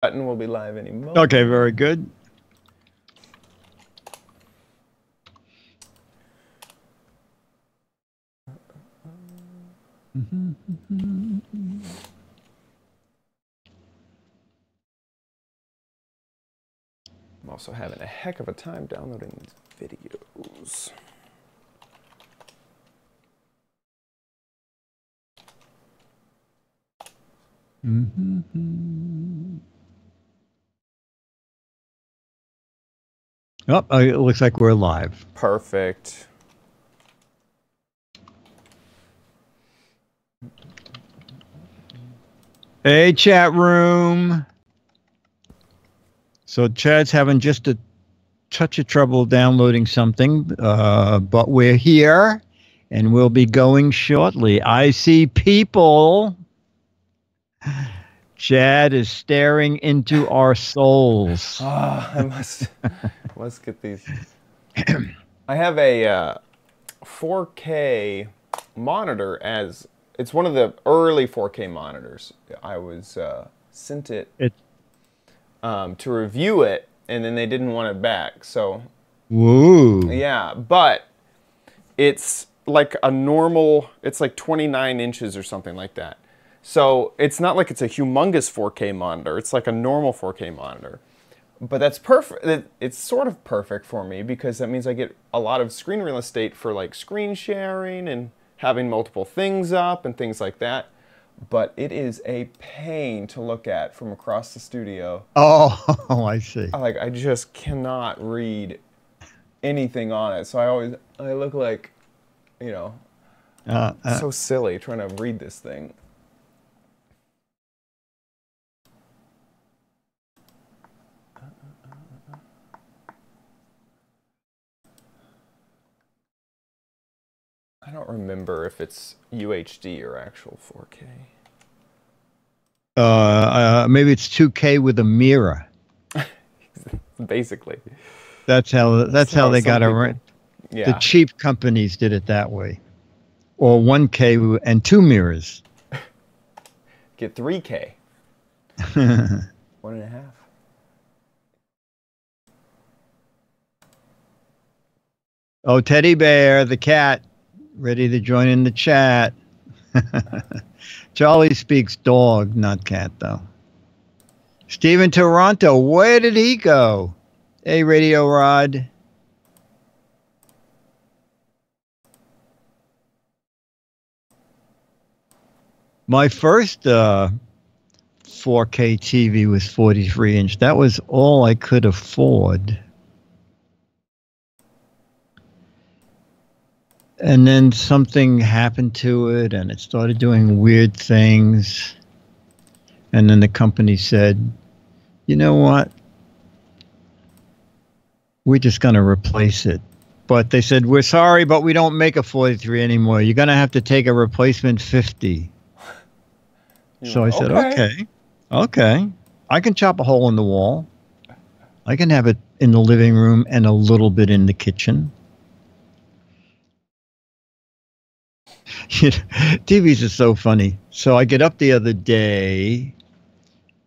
Button will be live any moment. Okay, very good. I'm also having a heck of a time downloading these videos. Oh, it looks like we're live. Perfect. Hey, chat room. So Chad's having just a touch of trouble downloading something, but we're here, and we'll be going shortly. I see people. Chad is staring into our souls. I must get these. I have a 4K monitor as it's one of the early 4K monitors. I was sent it to review it, and then they didn't want it back. So, woo. Yeah, but it's like a normal. It's like 29 inches or something like that. So it's not like it's a humongous 4K monitor. It's like a normal 4K monitor. But that's perfect. It's sort of perfect for me because that means I get a lot of screen real estate for like screen sharing and having multiple things up and things like that. But it is a pain to look at from across the studio. Oh, I see. I just cannot read anything on it. So I look like, you know, so silly trying to read this thing. I don't remember if it's UHD or actual 4K. Maybe it's 2K with a mirror. Basically. That's how they got around. Yeah. The cheap companies did it that way. Or 1K and 2 mirrors. Get 3K. 1.5. Oh, Teddy Bear, the cat, ready to join in the chat. Charlie speaks dog, not cat, though. Steven Toronto, where did he go? Hey, Radio Rod. My first 4K TV was 43-inch. That was all I could afford. And then something happened to it, and it started doing weird things. And then the company said, you know what? We're just going to replace it. But they said, we're sorry, but we don't make a 43 anymore. You're going to have to take a replacement 50. So I said, okay. I can chop a hole in the wall. I can have it in the living room and a little bit in the kitchen. TVs are so funny. So I get up the other day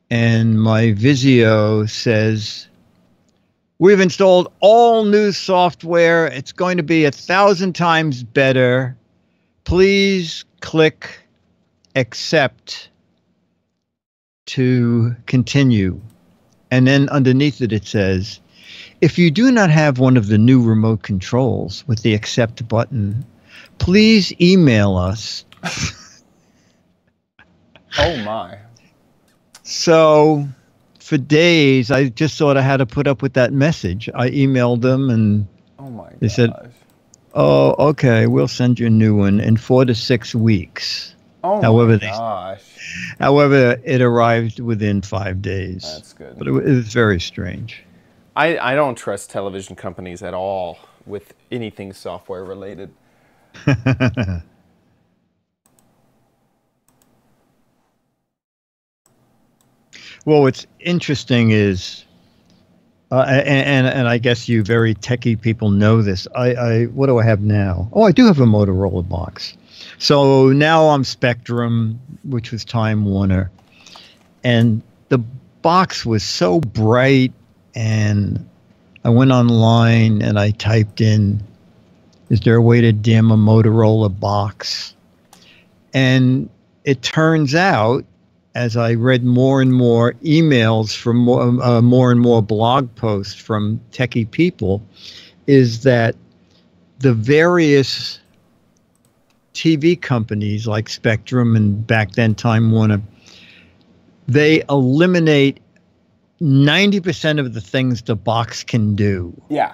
and my Vizio says, we've installed all new software. It's going to be 1,000 times better. Please click accept to continue. And then underneath it says, if you do not have one of the new remote controls with the accept button, please email us. Oh, my. So for days, I just sort of had to put up with that message. I emailed them, and they said, oh, okay, we'll send you a new one in 4 to 6 weeks. Oh, my gosh. However, it arrived within 5 days. That's good. But it was very strange. I don't trust television companies at all with anything software related. Well, what's interesting is, and I guess you very techie people know this. What do I have now? Oh, I do have a Motorola box. So now I'm Spectrum, which was Time Warner, and the box was so bright, and I went online and I typed in, is there a way to dim a Motorola box? And it turns out, as I read more and more emails from more and more blog posts from techie people, is that the various TV companies like Spectrum and back then Time Warner, they eliminate 90% of the things the box can do. Yeah.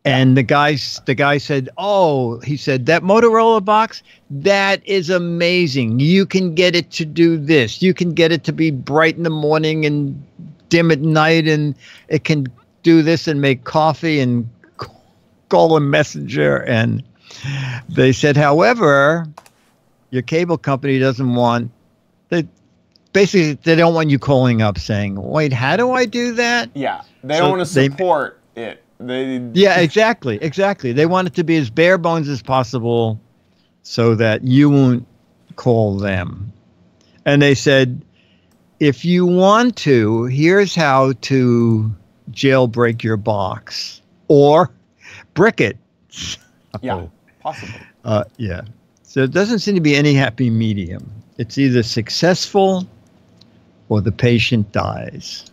And the guy said, "Oh," he said, "that Motorola box, that is amazing. You can get it to do this. You can get it to be bright in the morning and dim at night, and it can do this and make coffee and call a messenger." And they said, however, your cable company doesn't want, basically they don't want you calling up saying, "Wait, how do I do that?" Yeah, they don't want to support it. Yeah, exactly. They want it to be as bare bones as possible so that you won't call them. And they said, if you want to, here's how to jailbreak your box or brick it. Yeah, possibly. Yeah. So it doesn't seem to be any happy medium. It's either successful or the patient dies.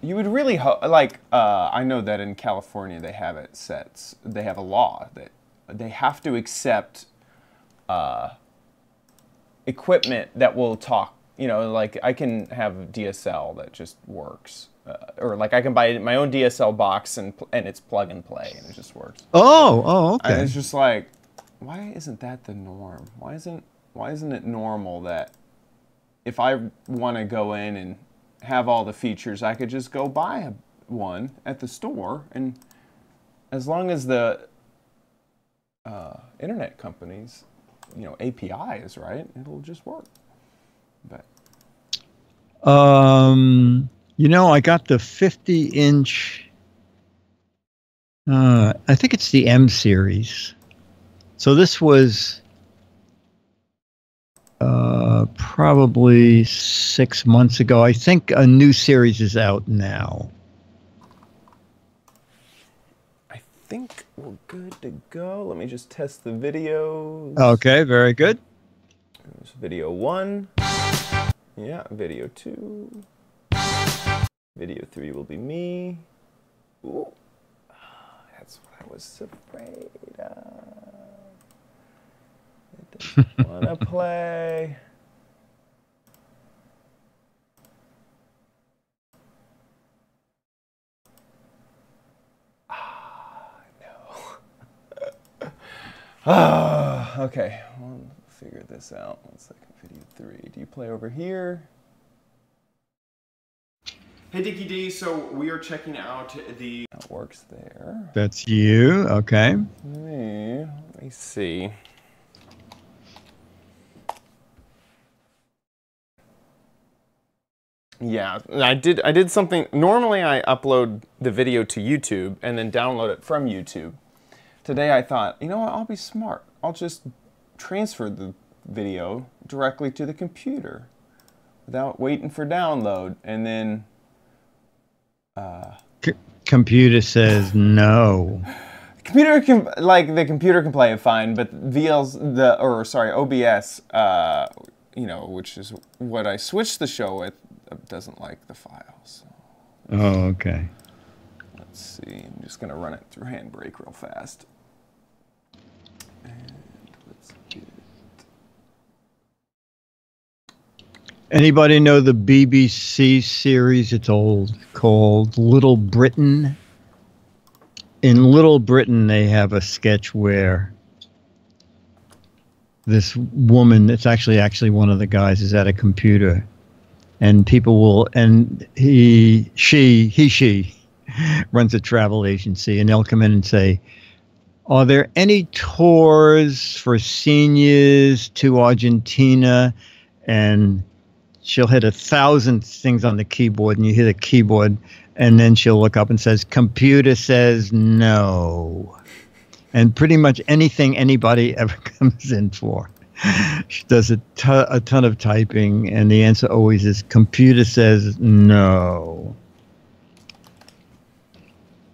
You would really hope, like, I know that in California they have it set, they have a law that they have to accept equipment that will talk. You know, like I can have DSL that just works. Or like I can buy my own DSL box and it's plug and play and it just works. Oh, okay. And it's just like, why isn't that the norm? Why isn't it normal that if I want to go in and have all the features, I could just go buy one at the store, and as long as the internet companies, API is right, it'll just work. But I got the 50-inch. I think it's the M series. So this was probably 6 months ago. I think a new series is out now. I think we're good to go. Let me just test the videos. Okay, very good. There's video 1. Yeah, video 2. Video 3 will be me. Ooh. That's what I was afraid of. It doesn't want to play. Okay, we'll figure this out. 1 second, video 3. Do you play over here? Hey, Dickie D, so we are checking out the... That works there. That's you, okay. Let me see. Yeah, I did something. Normally I upload the video to YouTube and then download it from YouTube. Today I thought, you know what, I'll be smart. I'll just transfer the video directly to the computer without waiting for download. And then... computer says no. Computer can, the computer can play it fine, but OBS, which is what I switched the show with, doesn't like the files. So. Oh, okay. Let's see. I'm just gonna run it through Handbrake real fast. And let's get it. Anybody know the BBC series? It's old, called Little Britain. In Little Britain, they have a sketch where this woman, it's actually one of the guys, is at a computer, and people will, and she runs a travel agency, and they'll come in and say, are there any tours for seniors to Argentina? And she'll hit 1,000 things on the keyboard, and you hear the keyboard, and then she'll look up and says, computer says no. And pretty much anything anybody ever comes in for. She does a ton of typing, and the answer always is computer says no.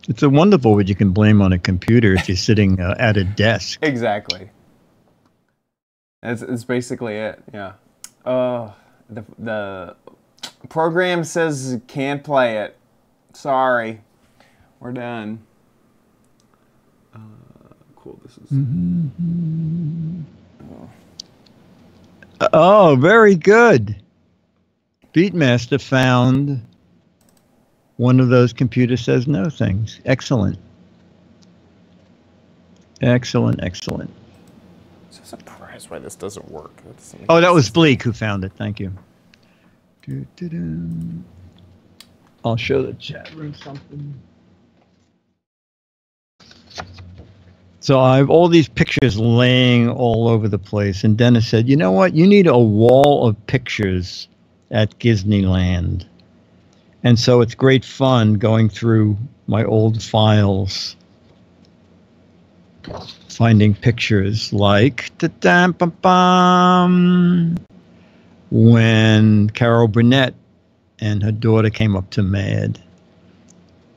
It's a wonderful what you can blame on a computer if you're sitting at a desk. Exactly. It's basically it. Yeah. The program says can't play it. Sorry. We're done. Cool. This is. Oh, very good. Beatmaster found one of those computer says no things. Excellent. Excellent, excellent. So surprised why this doesn't work. Oh, that was Bleak who found it. Thank you. I'll show the chat room something. So I have all these pictures laying all over the place. And Dennis said, you know what? You need a wall of pictures at Disneyland. And so it's great fun going through my old files, finding pictures like when Carol Burnett and her daughter came up to Mad.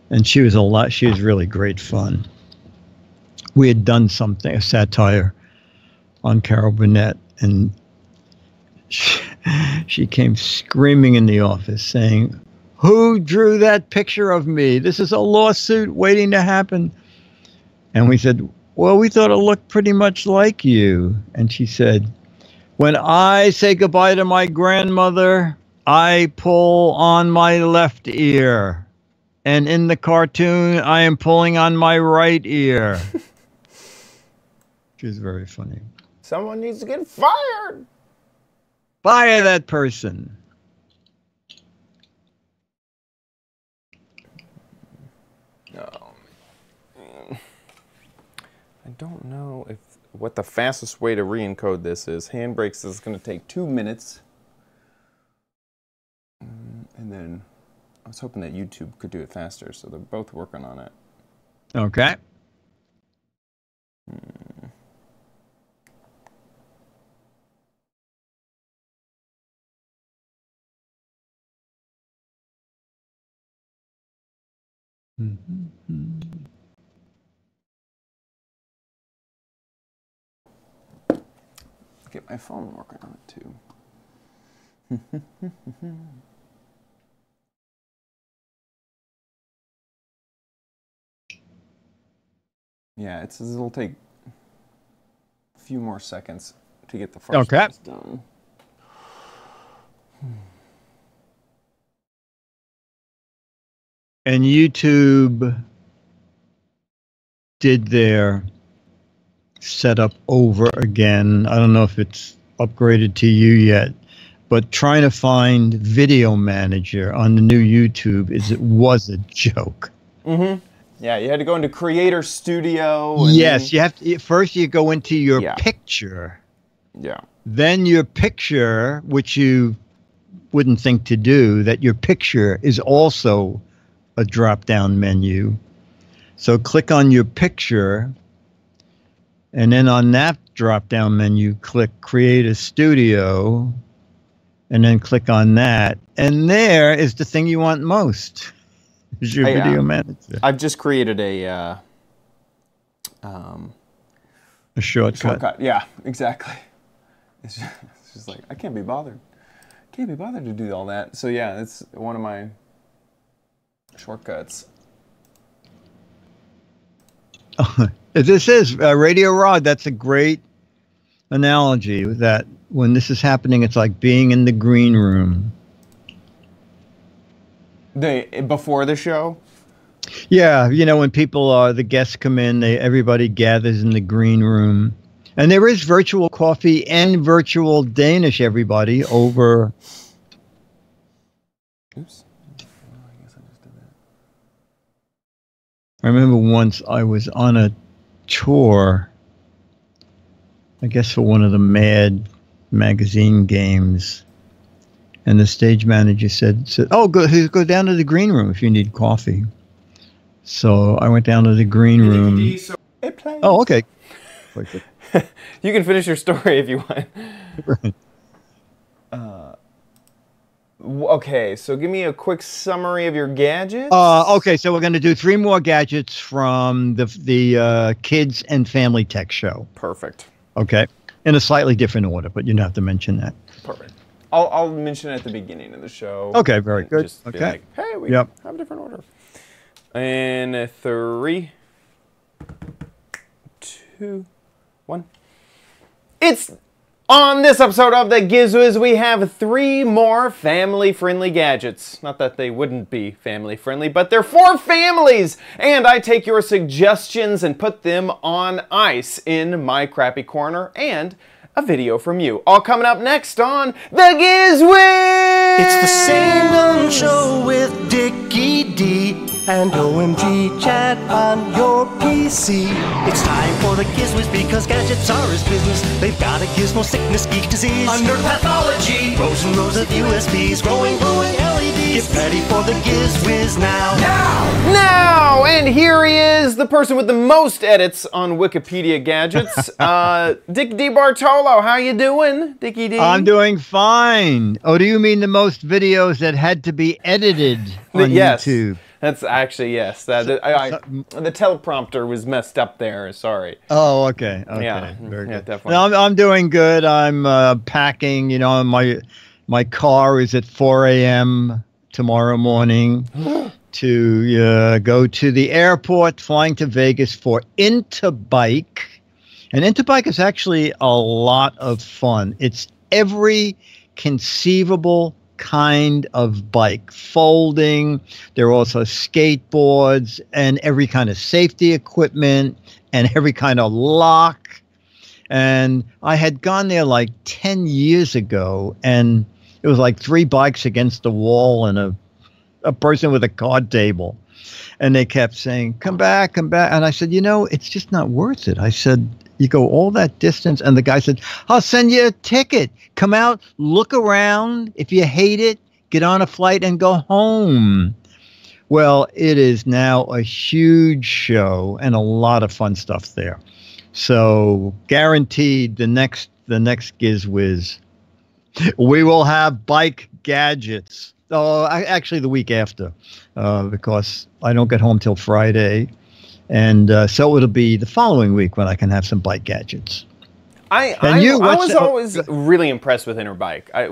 And she was really great fun. We had done something, a satire on Carol Burnett, and she came screaming in the office saying, who drew that picture of me? This is a lawsuit waiting to happen. And we said, well, we thought it looked pretty much like you. And she said, when I say goodbye to my grandmother, I pull on my left ear. And in the cartoon, I am pulling on my right ear. Which is very funny. Someone needs to get fired. Fire that person. Oh, man. I don't know what the fastest way to re-encode this is. Handbrakes is going to take 2 minutes. And then I was hoping that YouTube could do it faster, so they're both working on it. Okay. Get my phone working on it too. Yeah, it'll take a few more seconds to get the first one done. And YouTube did their setup over again. I don't know if it's upgraded to you yet, but trying to find Video Manager on the new YouTube was a joke. Mm-hmm. Yeah, you had to go into Creator Studio. Yes, you have to. First, you go into your picture. Yeah. Then your picture, which you wouldn't think to do, that your picture is also a drop-down menu. So click on your picture, and then on that drop-down menu, click Create a Studio, and then click on that. And there is the thing you want most. Is your Video Manager. I've just created a shortcut. Yeah, exactly. It's just like, I can't be bothered. Can't be bothered to do all that. So yeah, it's one of my shortcuts. This is Radio Rod. That's a great analogy. That when this is happening, it's like being in the green room. Before the show? Yeah, when the guests come in, everybody gathers in the green room. And there is virtual coffee and virtual Danish, everybody, over. Oops. Oh, I guess I just did that. I remember once I was on a tour, I guess for one of the Mad magazine games. And the stage manager said, oh, go down to the green room if you need coffee. So I went down to the green room. It plays. Oh, okay. You can finish your story if you want. Right. Okay, so give me a quick summary of your gadgets. Okay, so we're going to do 3 more gadgets from the Kids and Family Tech Show. Perfect. Okay, in a slightly different order, but you don't have to mention that. Perfect. I'll mention it at the beginning of the show. Okay, very good. Just okay. be like, hey, we have a different order. And 3, 2, 1. It's on this episode of the Giz Wiz, we have 3 more family-friendly gadgets. Not that they wouldn't be family-friendly, but they're for families! And I take your suggestions and put them on ice in my crappy corner, and a video from you. All coming up next on the Giz Wiz! It's the same dumb show with Dickie D and OMG chat on your PC. It's time for the Giz Wiz because gadgets are his business. They've got a gizmo sickness, geek disease, under pathology, rows and rows of USBs, glowing LEDs. Get ready for the Giz Wiz now. Now! And here he is, the person with the most edits on Wikipedia gadgets, Dick D. Bartolo. How you doing, Dickie D? I'm doing fine. Oh, do you mean the most videos that had to be edited on YouTube? That's actually, yes. The teleprompter was messed up there. Sorry. Oh, okay. Okay. Yeah, Very good. definitely. No, I'm doing good. I'm packing. You know, my car is at 4 a.m. tomorrow morning to go to the airport, flying to Vegas for Interbike. And Interbike is actually a lot of fun. It's every conceivable kind of bike, folding. There are also skateboards and every kind of safety equipment and every kind of lock. And I had gone there like 10 years ago, and it was like 3 bikes against the wall and a person with a card table. And they kept saying, come back, come back. And I said, you know, it's just not worth it. I said, you go all that distance. And the guy said, I'll send you a ticket. Come out, look around. If you hate it, get on a flight and go home. Well, it is now a huge show and a lot of fun stuff there. So guaranteed the next Giz Wiz, we will have bike gadgets. Oh, actually the week after, because I don't get home till Friday. And so it'll be the following week when I can have some bike gadgets. I was always really impressed with Interbike.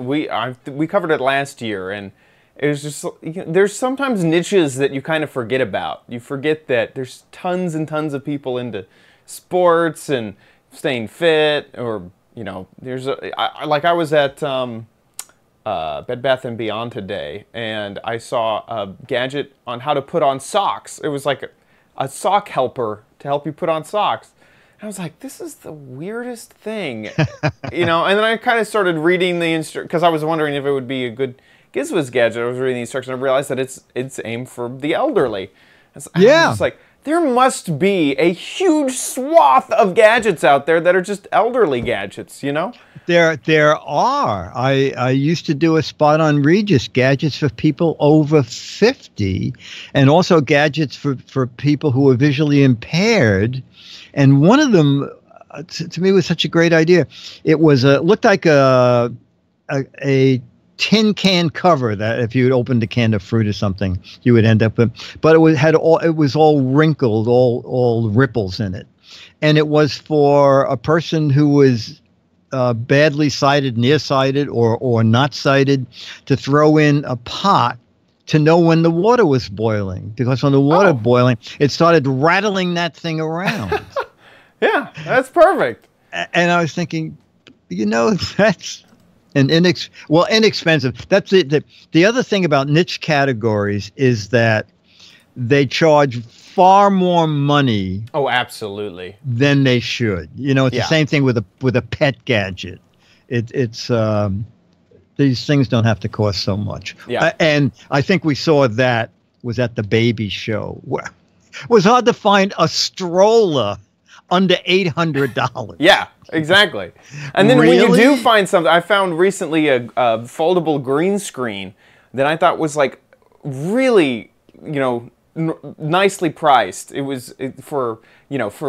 We covered it last year, and it was just, there's sometimes niches that you kind of forget about. You forget that there's tons and tons of people into sports and staying fit, or there's I was at Bed Bath & Beyond today, and I saw a gadget on how to put on socks. It was like a sock helper to help you put on socks. And I was like, this is the weirdest thing, and then I kind of started reading the instructions, because I was wondering if it would be a good Giz Wiz gadget. I was reading the instructions and I realized that it's aimed for the elderly. I was like, there must be a huge swath of gadgets out there that are just elderly gadgets, There are. I used to do a spot on Regis, gadgets for people over 50, and also gadgets for people who are visually impaired. And one of them, to me, was such a great idea. It was looked like a tin can cover that if you had opened a can of fruit or something, you would end up with. But it was all wrinkled, all ripples in it, and it was for a person who was badly sighted, nearsighted, or not sighted, to throw in a pot to know when the water was boiling, because when the water boiling, it started rattling that thing around. Yeah, that's perfect. And I was thinking, that's an inexpensive. That's it. The other thing about niche categories is that they charge far more money. Oh, absolutely. Than they should. It's the same thing with a pet gadget. It's these things don't have to cost so much. Yeah. And I think we saw that was at the baby show. It was hard to find a stroller under $800. Yeah, exactly. And then when you do find something, I found recently a foldable green screen that I thought was like really, nicely priced. It was for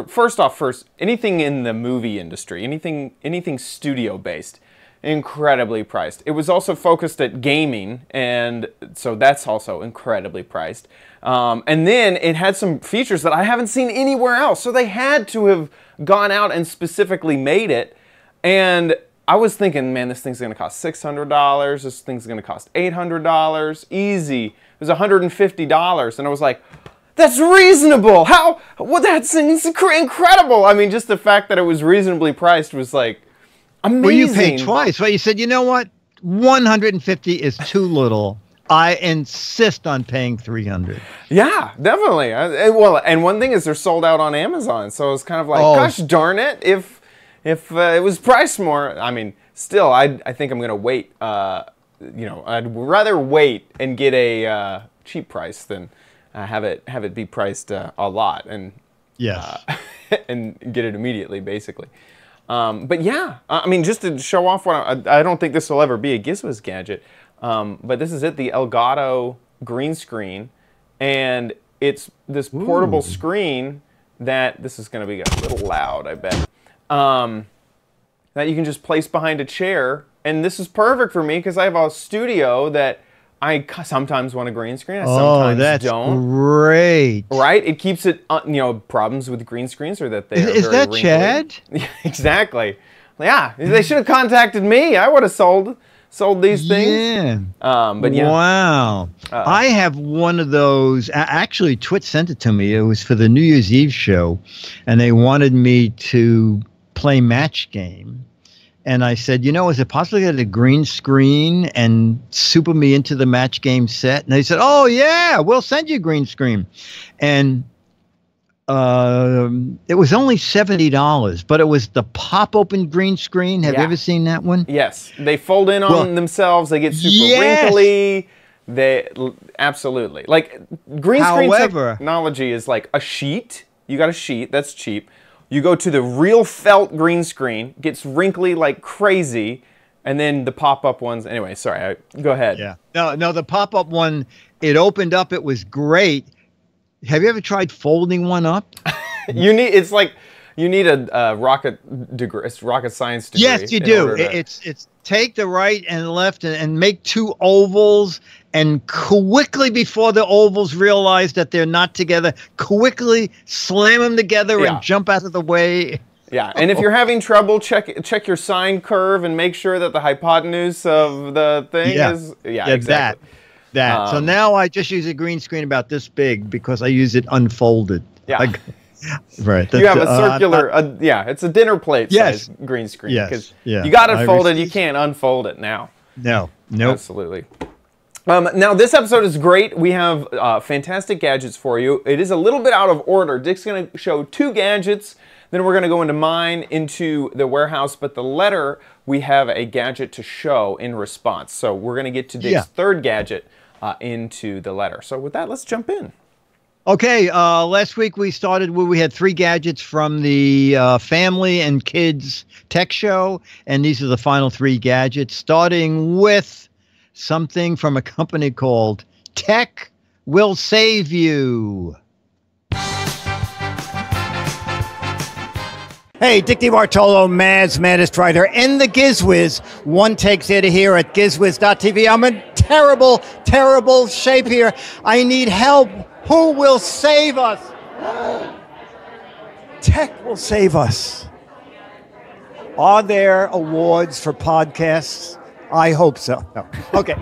first anything in the movie industry, anything studio based, incredibly priced. It was also focused at gaming, and so that's also incredibly priced. And then it had some features that I haven't seen anywhere else. So they had to have gone out and specifically made it. And I was thinking, man, this thing's going to cost $600. This thing's going to cost $800. Easy. It was $150. And I was like, that's reasonable. How? Well, that's incredible. I mean, just the fact that it was reasonably priced was like amazing. Well, you paid twice. Well, you said, you know what? 150 is too little. I insist on paying 300. Yeah, definitely. Well, and one thing is they're sold out on Amazon. So it's kind of like, gosh darn it, if it was priced more, I mean, still, I think I'm going to wait. I'd rather wait and get a cheap price than have it be priced a lot and yes, and get it immediately, basically. But yeah, I mean, just to show off what I don't think this will ever be a Giz Wiz gadget, but this is it, the Elgato green screen, and it's this portable screen that this is going to be a little loud, I bet. That you can just place behind a chair, and this is perfect for me because I have a studio that I sometimes want a green screen, I sometimes that's don't. Great, right? It keeps it, problems with green screens are that they are is very that wrinkly. Chad? Yeah, exactly. Yeah, they should have contacted me. I would have sold these things. Yeah. But yeah. Wow. I have one of those. Actually, Twit sent it to me. It was for the New Year's Eve show, and they wanted me to play match game. And I said, is it possible to get a green screen and super me into the match game set? And they said, oh, yeah, we'll send you a green screen. And it was only $70, but it was the pop-open green screen. Have you ever seen that one? Yes. They fold in on themselves. They get super wrinkly. Absolutely. Like, green screen technology is like a sheet. You got a sheet. That's cheap. You go to the real felt green screen, gets wrinkly like crazy, and then the pop-up ones. Anyway, sorry, go ahead. Yeah. No, the pop-up one, it opened up. It was great. Have you ever tried folding one up? You need a rocket degree, rocket science degree. Yes, you do. It's take the right and left and make two ovals, and quickly before the ovals realize that they're not together, quickly slam them together and jump out of the way. Yeah, and if you're having trouble, check your sine curve and make sure that the hypotenuse of the thing is exactly. That. So now I just use a green screen about this big because I use it unfolded. Yeah. Right. You have a circular, it's a dinner plate size green screen. Yes. You got it folded, you can't unfold it now. No. Nope. Absolutely. Now, this episode is great. We have fantastic gadgets for you. It is a little bit out of order. Dick's going to show 2 gadgets. Then we're going to go into mine, into the warehouse. But the letter, we have a gadget to show in response. So we're going to get to Dick's third gadget into the letter. So with that, let's jump in. Okay, last week we started where we had 3 gadgets from the Family and Kids Tech Show, and these are the final 3 gadgets, starting with something from a company called Tech Will Save You. Hey, Dick DiBartolo, Mad's Maddest Writer, and the Giz Wiz. One takes it here at gizwiz.tv. I'm in terrible, terrible shape here. I need help. Who will save us? Tech will save us. Are there awards for podcasts? I hope so. No. Okay.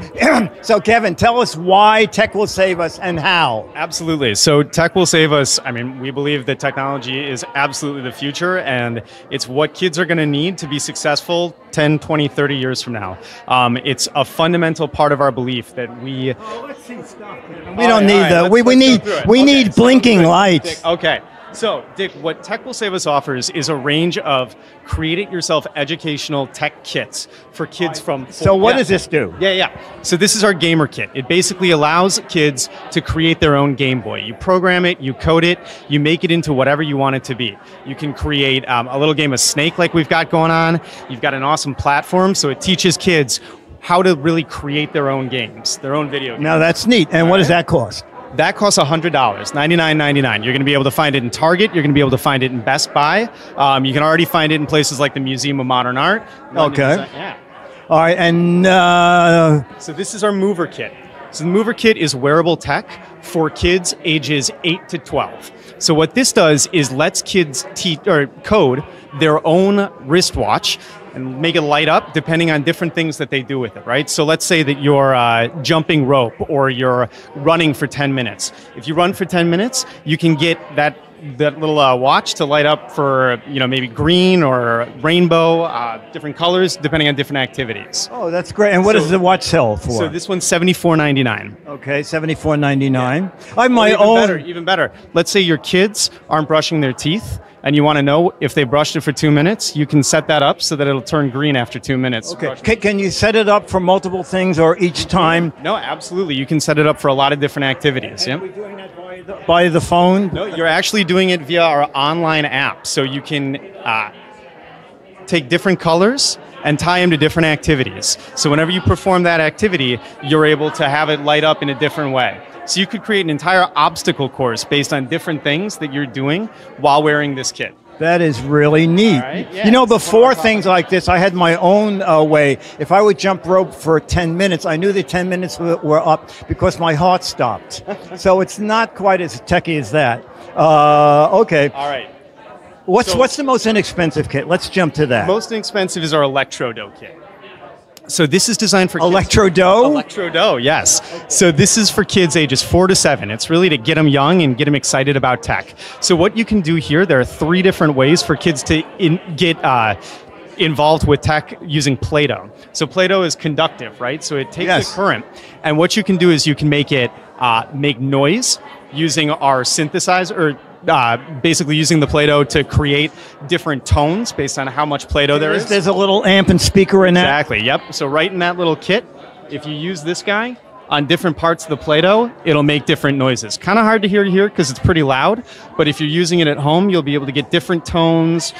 So, Kevin, tell us why tech will save us and how. Absolutely. So tech will save us. I mean, we believe that technology is absolutely the future, and it's what kids are going to need to be successful 10, 20, 30 years from now. It's a fundamental part of our belief that we... let's see stuff. We don't need we need blinking lights. Okay. So, Dick, what Tech Will Save Us offers is a range of create-it-yourself educational tech kits for kids from... So what does this do? Yeah. So this is our gamer kit. It basically allows kids to create their own Game Boy. You program it, you code it, you make it into whatever you want it to be. You can create a little game of Snake like we've got going on. You've got an awesome platform, so it teaches kids how to really create their own games, their own video games. Now, that's neat. And what does that cost? That costs $100, $99.99. You're going to be able to find it in Target. You're going to be able to find it in Best Buy. You can already find it in places like the Museum of Modern Art. Okay. Yeah. All right, and So this is our mover kit. So the mover kit is wearable tech for kids ages 8 to 12. So what this does is lets kids code their own wristwatch and make it light up depending on different things that they do with it, right? So let's say that you're jumping rope or you're running for 10 minutes. If you run for 10 minutes, you can get that little watch to light up for, maybe green or rainbow, different colors depending on different activities. oh, that's great. And what does the watch sell for? So this one's $74.99. Okay, $74.99. I have my Even own. better, even better. Let's say your kids aren't brushing their teeth and you want to know if they brushed it for 2 minutes, you can set that up so that it'll turn green after 2 minutes. Okay. Can you set it up for multiple things or each time? No, absolutely. You can set it up for a lot of different activities. Are we doing that by the phone? No, you're actually doing it via our online app. So you can take different colors and tie them to different activities. So whenever you perform that activity, you're able to have it light up in a different way. So you could create an entire obstacle course based on different things that you're doing while wearing this kit. That is really neat. Right, yeah, Before things like this, I had my own way. If I would jump rope for 10 minutes, I knew the 10 minutes were up because my heart stopped. So it's not quite as techy as that. Okay. All right. What's the most inexpensive kit? Let's jump to that. Most inexpensive is our Electrodo kit. So this is designed for Electrodo? Electrodo, yes. So this is for kids ages 4 to 7. It's really to get them young and get them excited about tech. So what you can do here, there are 3 different ways for kids to get involved with tech using Play-Doh. So Play-Doh is conductive, right? So it takes a current. And what you can do is you can make it make noise using our synthesizer, basically using the Play-Doh to create different tones based on how much Play-Doh there is. There's a little amp and speaker in that? Exactly, yep. So right in that little kit, if you use this guy on different parts of the Play-Doh, it'll make different noises. Kind of hard to hear here because it's pretty loud, but if you're using it at home, you'll be able to get different tones,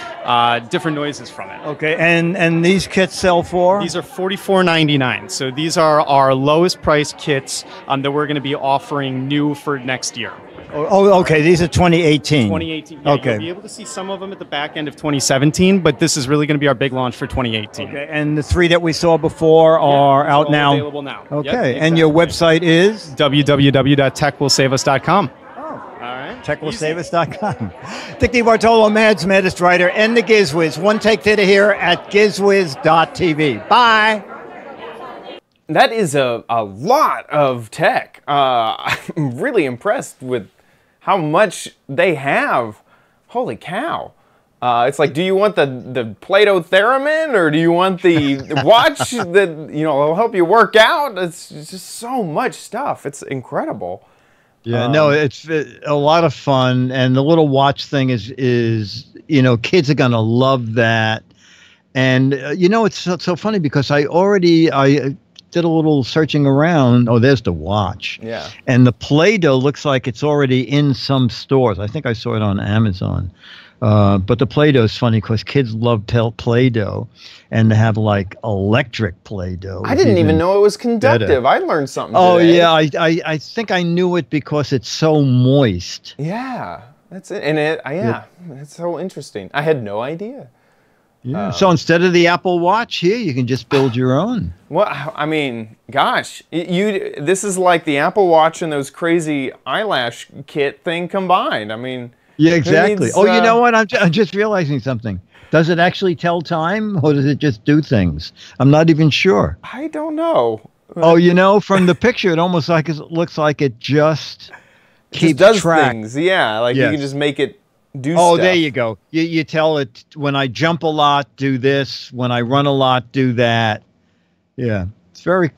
different noises from it. Okay, and these kits sell for? These are $44.99. So these are our lowest price kits that we're going to be offering new for next year. Oh, okay. These are 2018. 2018. Yeah, okay. You'll be able to see some of them at the back end of 2017, but this is really going to be our big launch for 2018. Okay. And the 3 that we saw before are out now? Available now. Okay. Yep, exactly. And your website is? www.techwillsaveus.com. All right. Techwillsaveus.com. Dick DiBartolo, Mad's Maddest Writer, and the Giz Wiz. One Take Theater here at gizwiz.tv. Bye. That is a lot of tech. I'm really impressed with how much they have. Holy cow. It's like, do you want the Play-Doh theremin, or do you want the watch that, will help you work out? It's just so much stuff. It's incredible. Yeah, no, it's a lot of fun, and the little watch thing is kids are gonna love that. And it's so funny because I did a little searching around. Oh, there's the watch. Yeah. And the Play-Doh looks like it's already in some stores. I think I saw it on Amazon. But the Play-Doh is funny because kids love Play-Doh, and to have like electric Play-Doh. I didn't even know it was conductive. Better. I learned something Oh, today. yeah. I think I knew it because it's so moist. Yeah, that's it. And it's so interesting. I had no idea. Yeah. So instead of the Apple Watch here, you can just build your own. Well, I mean, gosh, this is like the Apple Watch and those crazy eyelash kit thing combined. I mean, yeah, exactly. needs, you know what? I'm just realizing something. Does it actually tell time, or does it just do things? I'm not even sure. I don't know. Oh, from the picture, it almost looks like it just keeps does track. things. Yeah, like you can just make it do stuff. Oh, there you go. You tell it, when I jump a lot, do this. When I run a lot, do that. Yeah, it's very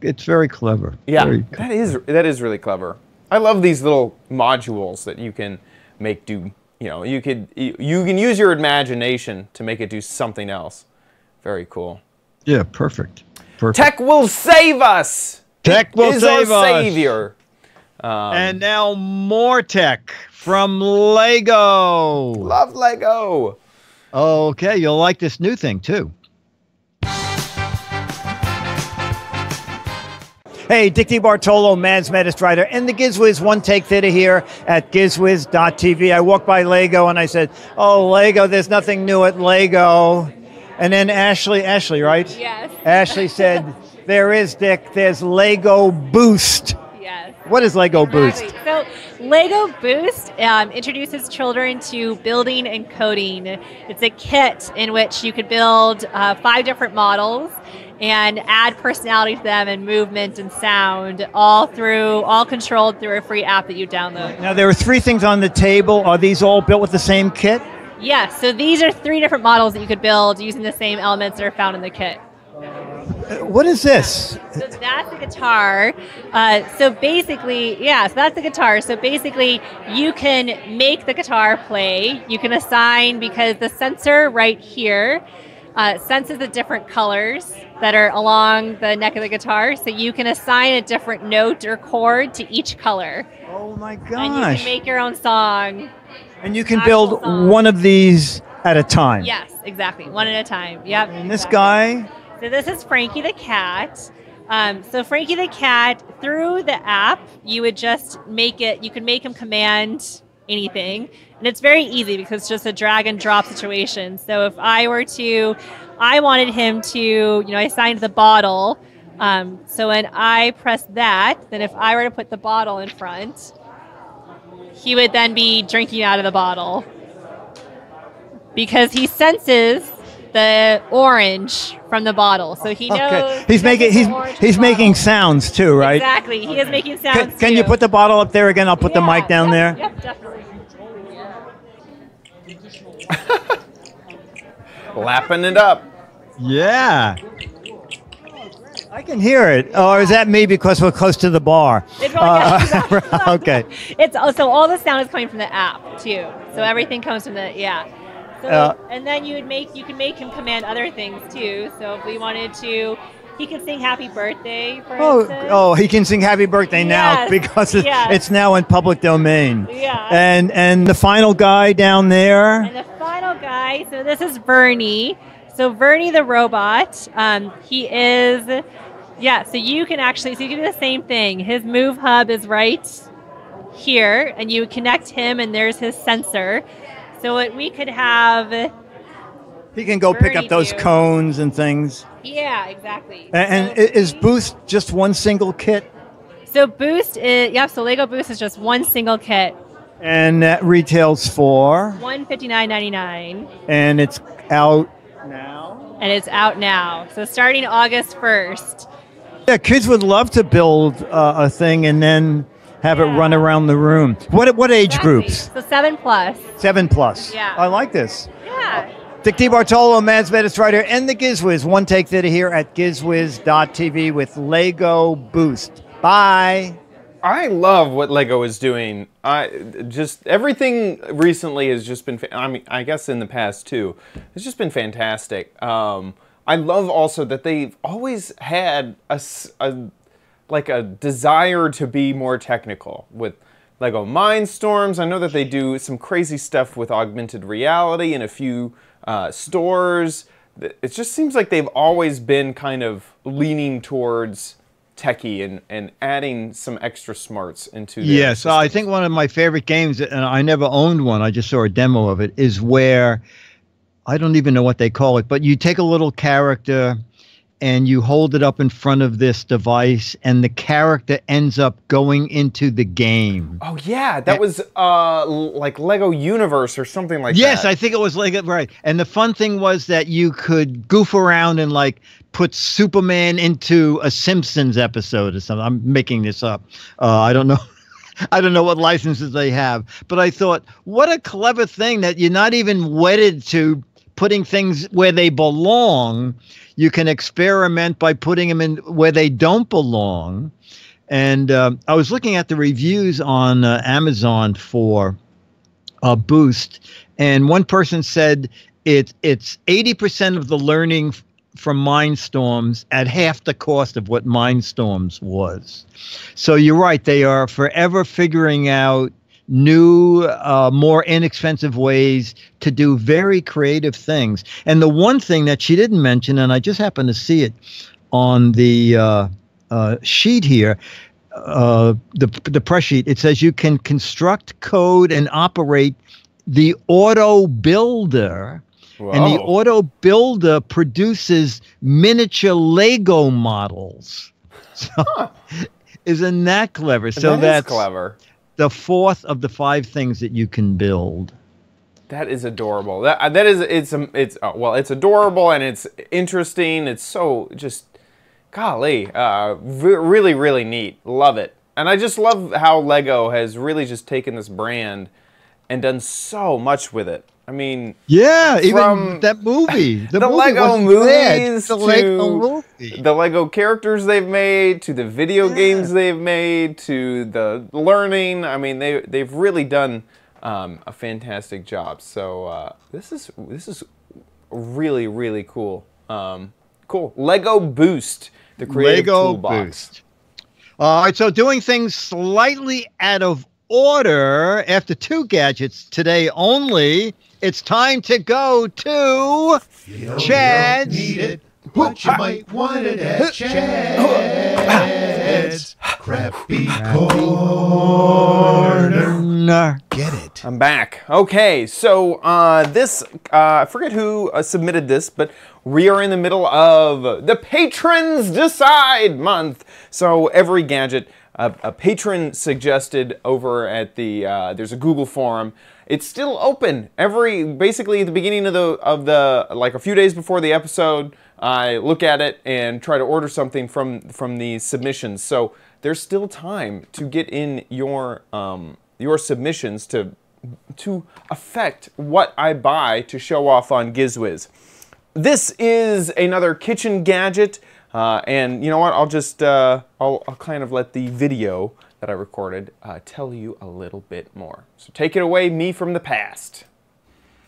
clever. Yeah, that is really clever. I love these little modules that you can make do. You can use your imagination to make it do something else. Very cool. Yeah, perfect. Tech will save us. Tech will save our us. savior. And now more tech from Lego. Love Lego. Okay, you'll like this new thing too. Hey, Dick DiBartolo, Mads Maddest Writer, and the Giz Wiz One Take Theater here at gizwiz.tv. I walked by Lego and I said, oh, Lego, there's nothing new at Lego. And then Ashley, right? Yes. Ashley said, there is, Dick, there's Lego Boost. Yes. What is Lego Exactly. Boost? So Lego Boost introduces children to building and coding. It's a kit in which you could build 5 different models and add personality to them and movement and sound, all controlled through a free app that you download. Now, there are 3 things on the table. Are these all built with the same kit? Yes, so these are 3 different models that you could build using the same elements that are found in the kit. What is this? So that's the guitar. So that's the guitar. So basically, you can make the guitar play. You can assign, because the sensor right here senses the different colors that are along the neck of the guitar. So you can assign a different note or chord to each color. Oh my gosh. And you can make your own song. And you can build one of these at a time. Yes, exactly. One at a time. Yep. And this guy? So this is Frankie the cat. So Frankie the cat, through the app, you would just you could make him command anything. And it's very easy because it's just a drag and drop situation. So if I wanted him to, I assigned the bottle. So when I press that, then if I were to put the bottle in front, he would then be drinking out of the bottle. Because he senses the orange from the bottle, so he knows. Okay. He's making sounds too, right? Exactly, he is making sounds. Can you put the bottle up there again? I'll put the mic down there. Yep, definitely. Lapping it up. Yeah. I can hear it. Or is that me because we're close to the bar? It's really Okay. It's so all the sound is coming from the app too. So everything comes from the So, and then you can make him command other things too. So if we wanted to, he could sing Happy Birthday, for instance. Oh, he can sing Happy Birthday now because it's now in public domain. Yeah. And the final guy down there. And the final guy, so this is Bernie. So Bernie the robot, he is, so you can do the same thing. His move hub is right here, and you connect him, and there's his sensor. So we could have... He can go pick up those cones and things. Yeah, exactly. And is Boost just one single kit? So Boost is, so Lego Boost is just one single kit. And that retails for? $159.99. And it's out now? And it's out now. So starting August 1st. Yeah, kids would love to build a thing and then have it run around the room. What age groups? So 7+. 7+. Yeah. I like this. Yeah. Dick DiBartolo, Mads Maddest Writer, and the Giz Wiz One Take Theater here at gizwiz.tv with Lego Boost. Bye. I love what Lego is doing. Everything recently has just been, I guess in the past too, it's just been fantastic. I love also that they've always had a desire to be more technical with Lego Mindstorms. I know that they do some crazy stuff with augmented reality in a few stores. It just seems like they've always been kind of leaning towards techie and adding some extra smarts into their Yes, I think one of my favorite games, and I never owned one, I just saw a demo of it, is where, I don't even know what they call it, but you take a little character and you hold it up in front of this device, and the character ends up going into the game. Oh yeah, that was like Lego Universe or something like that. Yes, I think it was Lego, right. And the fun thing was that you could goof around and like put Superman into a Simpsons episode or something. I'm making this up. I don't know. I don't know what licenses they have, but I thought, what a clever thing that you're not even wedded to putting things where they belong. You can experiment by putting them in where they don't belong. And I was looking at the reviews on Amazon for Boost, and one person said it's 80% of the learning from Mindstorms at half the cost of what Mindstorms was. So you're right. They are forever figuring out new, more inexpensive ways to do very creative things. And the one thing that she didn't mention, and I just happened to see it on the sheet here, the press sheet. It says you can construct, code, and operate the Auto Builder. Whoa. And the Auto Builder produces miniature Lego models. So, isn't that clever? So that's clever. The fourth of the 5 things that you can build. That is adorable. That is it's adorable and it's interesting. It's so just golly, really really neat. Love it. And I just love how Lego has really just taken this brand and done so much with it. I mean, yeah, even that movie, the Lego movies, the Lego movie, the Lego characters they've made, to the video games they've made, to the learning. I mean, they've really done a fantastic job. So this is really really cool. Cool. Lego Boost, the creative toolbox. Boost. All right, so doing things slightly out of order after 2 gadgets today only. It's time to go to Chad's. Need it, but you might want it at Chad's Crappy Corner. Get it. I'm back. Okay, so this, I forget who submitted this, but we are in the middle of the Patrons Decide month. So every gadget a patron suggested over at the, there's a Google forum. It's still open. Basically at the beginning of the like a few days before the episode, I look at it and try to order something from the submissions. So there's still time to get in your submissions to affect what I buy to show off on Giz Wiz. This is another kitchen gadget, and you know what? I'll just I'll kind of let the video that I recorded tell you a little bit more. So take it away, me from the past.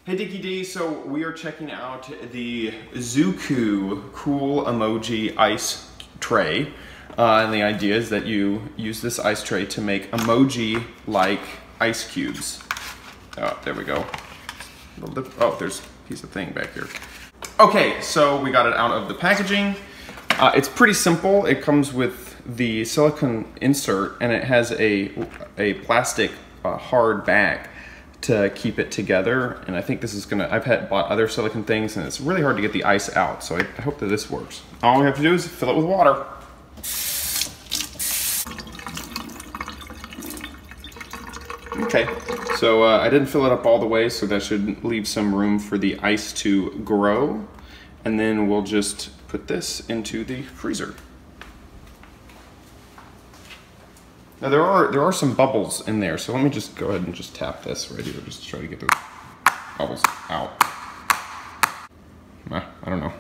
Hey Dickie D, so we are checking out the Zuku Cool Emoji Ice Tray. And the idea is that you use this ice tray to make emoji-like ice cubes. Oh, there we go. Oh, there's a piece of thing back here. Okay, so we got it out of the packaging. It's pretty simple. It comes with the silicone insert, and it has a plastic hard bag to keep it together. And I think this is gonna, I've bought other silicone things, and it's really hard to get the ice out. So I hope that this works. All we have to do is fill it with water. Okay, so I didn't fill it up all the way, so that should leave some room for the ice to grow. And then we'll just put this into the freezer. Now there are some bubbles in there, so let me just go ahead and just tap this right here, just to try to get those bubbles out. I don't know.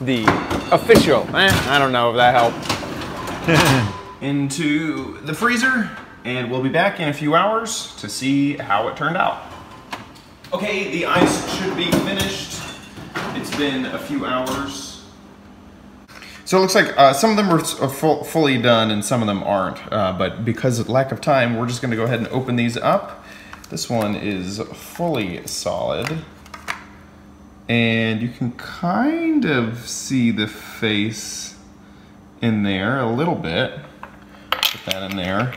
The official, I don't know if that helped. Into the freezer, and we'll be back in a few hours to see how it turned out. Okay, the ice should be finished. It's been a few hours. So it looks like some of them are fully done and some of them aren't, but because of lack of time, we're just gonna go ahead and open these up. This one is fully solid. And you can kind of see the face in there a little bit. Put that in there.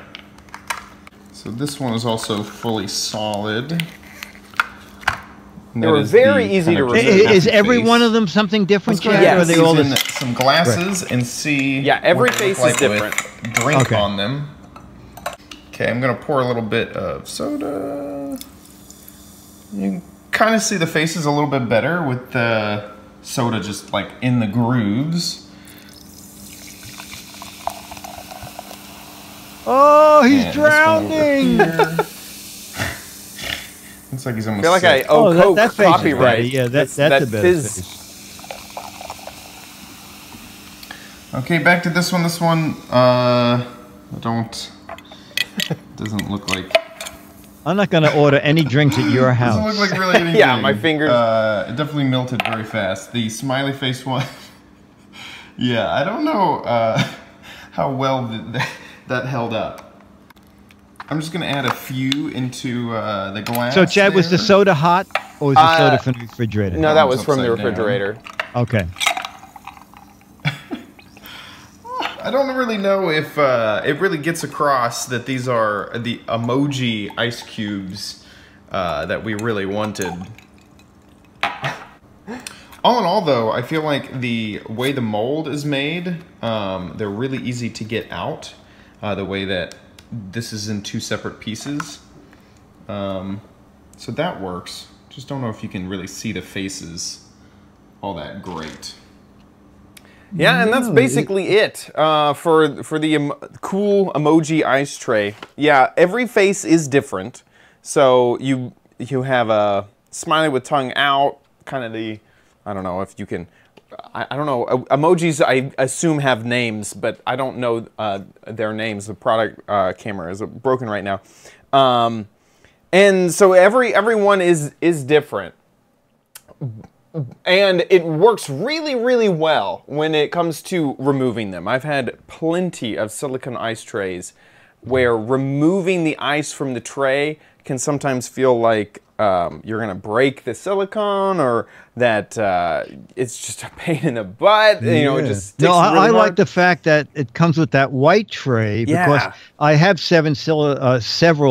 So this one is also fully solid. They were very easy to remove. Is every one of them something different, Chad? Yeah, or are they all in some glasses and see. Yeah, every face is different. Drink on them. Okay, I'm gonna pour a little bit of soda. You can kind of see the faces a little bit better with the soda just like in the grooves. Oh, he's drowning! Looks like he's almost. I feel like I owe Coke that copyright. Yeah, that's a better face. Okay, back to this one. This one, doesn't look like. I'm not gonna order any drinks at your house. Doesn't look like really anything. Yeah, my fingers. It definitely melted very fast. The smiley face one. Yeah, I don't know how well that held up. I'm just gonna add a few into the glass. So, Chad, was the soda hot, or was the soda from the refrigerator? No, that was from the refrigerator. Okay. I don't really know if it really gets across that these are the emoji ice cubes that we really wanted. All in all, though, I feel like the way the mold is made, they're really easy to get out. The way that this is in 2 separate pieces. So that works. Just don't know if you can really see the faces all that great. Yeah, and that's basically it for the cool emoji ice tray. Yeah, every face is different. So you have a smiley with tongue out, kind of the, I don't know if you can, I don't know, emojis I assume have names, but I don't know their names. The product camera is broken right now. And so everyone is different. And it works really, really well when it comes to removing them. I've had plenty of silicone ice trays where removing the ice from the tray can sometimes feel like you're gonna break the silicone, or that it's just a pain in the butt. You know, it just sticks really I hard. like the fact that it comes with that white tray, because I have several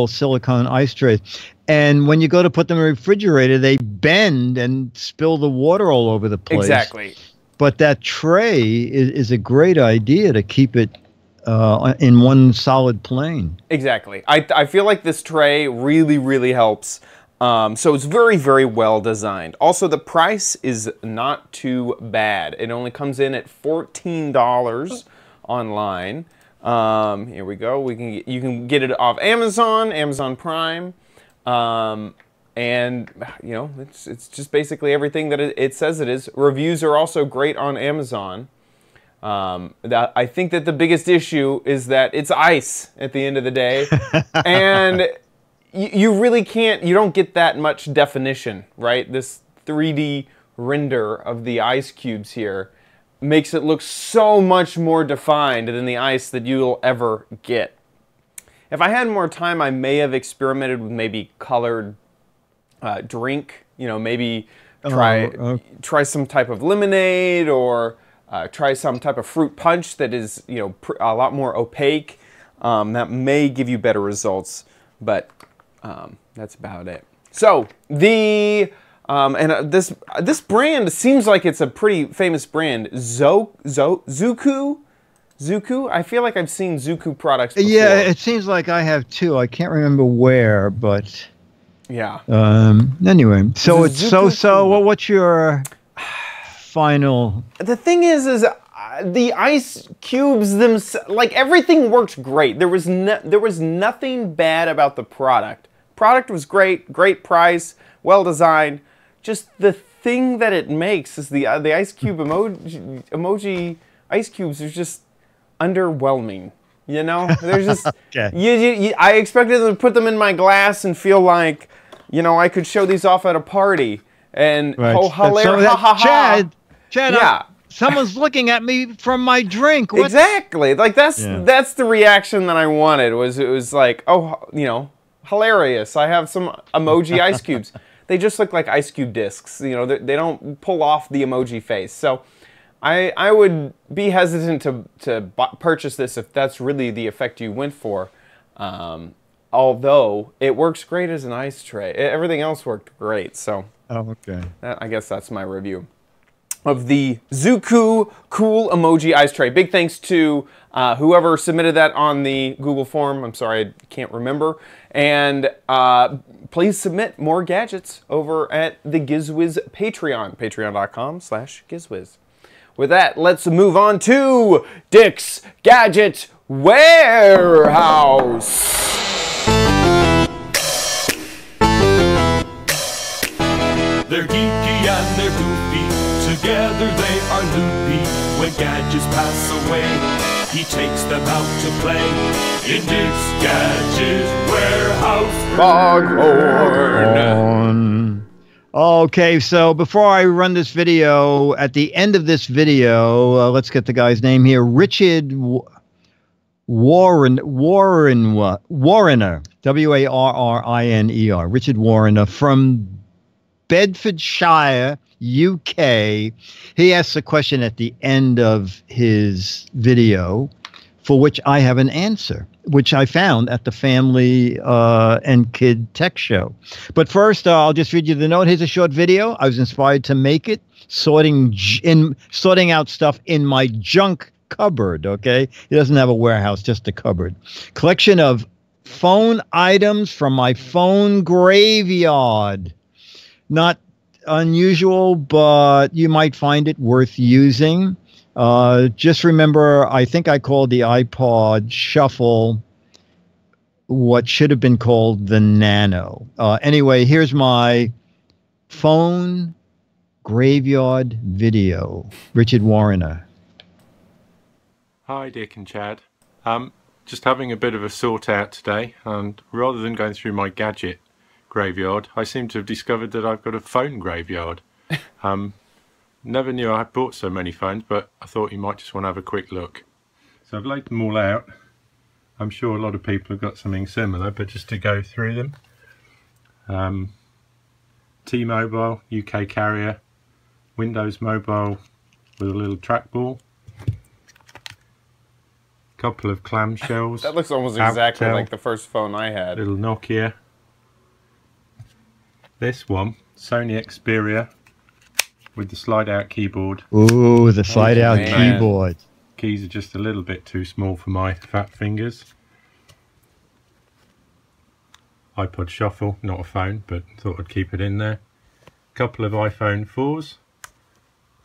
silicone ice trays. And when you go to put them in the refrigerator, they bend and spill the water all over the place. Exactly. But that tray is a great idea to keep it in one solid plane. Exactly. I feel like this tray really, really helps. So it's very, very well designed. Also, the price is not too bad. It only comes in at $14 online. Here we go. You can get it off Amazon, Amazon Prime. And you know, it's just basically everything that it says it is. Reviews are also great on Amazon. I think that the biggest issue is that it's ice at the end of the day, and you really can't. You don't get that much definition, right? This 3D render of the ice cubes here makes it look so much more defined than the ice that you'll ever get. If I had more time, I may have experimented with maybe colored drink. You know, maybe try some type of lemonade, or try some type of fruit punch that is, you know, a lot more opaque. That may give you better results, but that's about it. So this brand seems like it's a pretty famous brand. Zuku. Zuku? I feel like I've seen Zuku products before. Yeah, it seems like I have too. I can't remember where, but yeah. Anyway, so it's Zuku so. Well, what's your final? The thing is the ice cubes themselves, like, everything worked great. There was nothing bad about the product. Product was great, great price, well designed. Just the thing that it makes is the ice cube emoji ice cubes are just underwhelming, you know? They're just Okay. I expected them to put them in my glass and feel like, you know, I could show these off at a party and Chad, yeah. Someone's looking at me from my drink. What? Exactly. Like that's the reaction that I wanted. It was like, oh, you know, hilarious. I have some emoji ice cubes. They just look like ice cube discs. You know, they don't pull off the emoji face. So I would be hesitant to purchase this if that's really the effect you went for. Although it works great as an ice tray. Everything else worked great. So okay. I guess that's my review of the Zuku Cool Emoji Ice Tray. Big thanks to whoever submitted that on the Google form. I'm sorry, I can't remember. And please submit more gadgets over at the Giz Wiz Patreon, patreon.com/Giz Wiz. With that, let's move on to Dick's Gadget Warehouse. They're geeky and they're goofy, together they are loopy. When gadgets pass away, he takes them out to play in Dick's Gadget Warehouse. Foghorn. Okay, so before I run this video, at the end of this video, let's get the guy's name here. Richard Warrener, Warriner, Richard Warriner from Bedfordshire, UK. He asks a question at the end of his video. for which I have an answer, which I found at the Family and Kid Tech Show. But first, I'll just read you the note. Here's a short video. I was inspired to make it, sorting out stuff in my junk cupboard, okay? He doesn't have a warehouse, just a cupboard. Collection of phone items from my phone graveyard. Not unusual, but you might find it worth using. Just remember, I think I called the iPod Shuffle what should have been called the Nano. Anyway, here's my phone graveyard video. Richard Warrener. Hi, Dick and Chad. Just having a bit of a sort out today, and rather than going through my gadget graveyard, I seem to have discovered that I've got a phone graveyard. Never knew I had bought so many phones, but I thought you might just want to have a quick look. So I've laid them all out. I'm sure a lot of people have got something similar, but just to go through them. T-Mobile, UK carrier, Windows Mobile with a little trackball, couple of clamshells. That looks almost exactly like the first phone I had. Little Nokia. This one, Sony Xperia with the slide-out keyboard. Ooh, the slide-out keyboard. Keys are just a little bit too small for my fat fingers. iPod Shuffle, not a phone, but thought I'd keep it in there. Couple of iPhone 4s.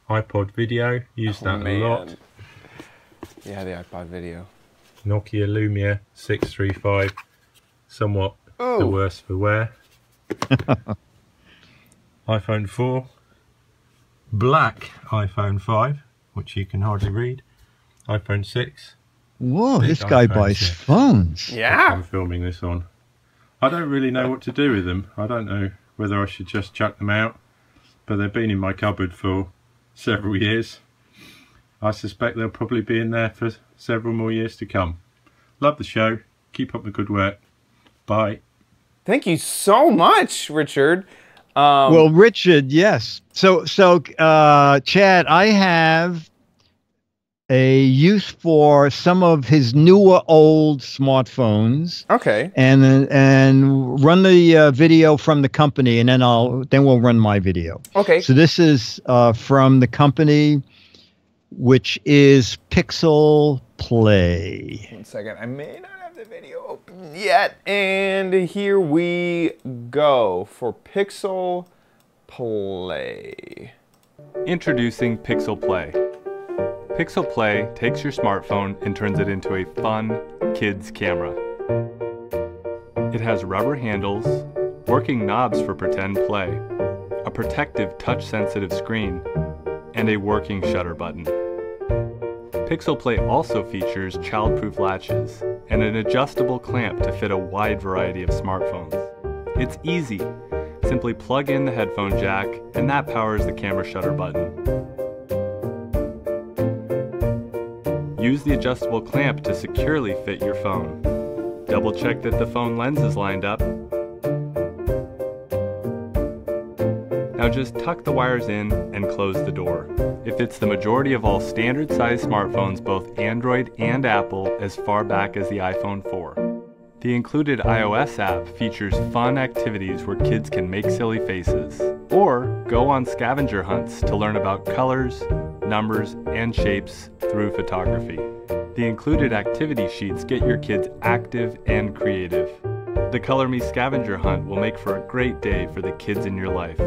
iPod Video, used that a lot. Yeah, the iPod Video. Nokia Lumia 635, somewhat the worse for wear. iPhone 4. Black iPhone 5, which you can hardly read. iPhone 6. Whoa, this guy buys phones. Yeah. I'm filming this on. I don't really know what to do with them. I don't know whether I should just chuck them out, but they've been in my cupboard for several years. I suspect they'll probably be in there for several more years to come. Love the show. Keep up the good work. Bye. Thank you so much, Richard. Well, Richard, yes. So, Chad, I have a use for some of his newer old smartphones. Okay. And run the video from the company, and then we'll run my video. Okay. So this is from the company, which is Pixel Play. 1 second. I may not have the video open yet. And here we go for Pixel Play. Introducing Pixel Play. Pixel Play takes your smartphone and turns it into a fun kids camera. It has rubber handles, working knobs for pretend play, a protective touch-sensitive screen, and a working shutter button. Pixel Play also features child-proof latches and an adjustable clamp to fit a wide variety of smartphones. It's easy. Simply plug in the headphone jack and that powers the camera shutter button. Use the adjustable clamp to securely fit your phone. Double check that the phone lens is lined up. Now just tuck the wires in and close the door. It fits the majority of all standard size smartphones, both Android and Apple, as far back as the iPhone 4. The included iOS app features fun activities where kids can make silly faces, or go on scavenger hunts to learn about colors, numbers, and shapes through photography. The included activity sheets get your kids active and creative. The Color Me scavenger hunt will make for a great day for the kids in your life.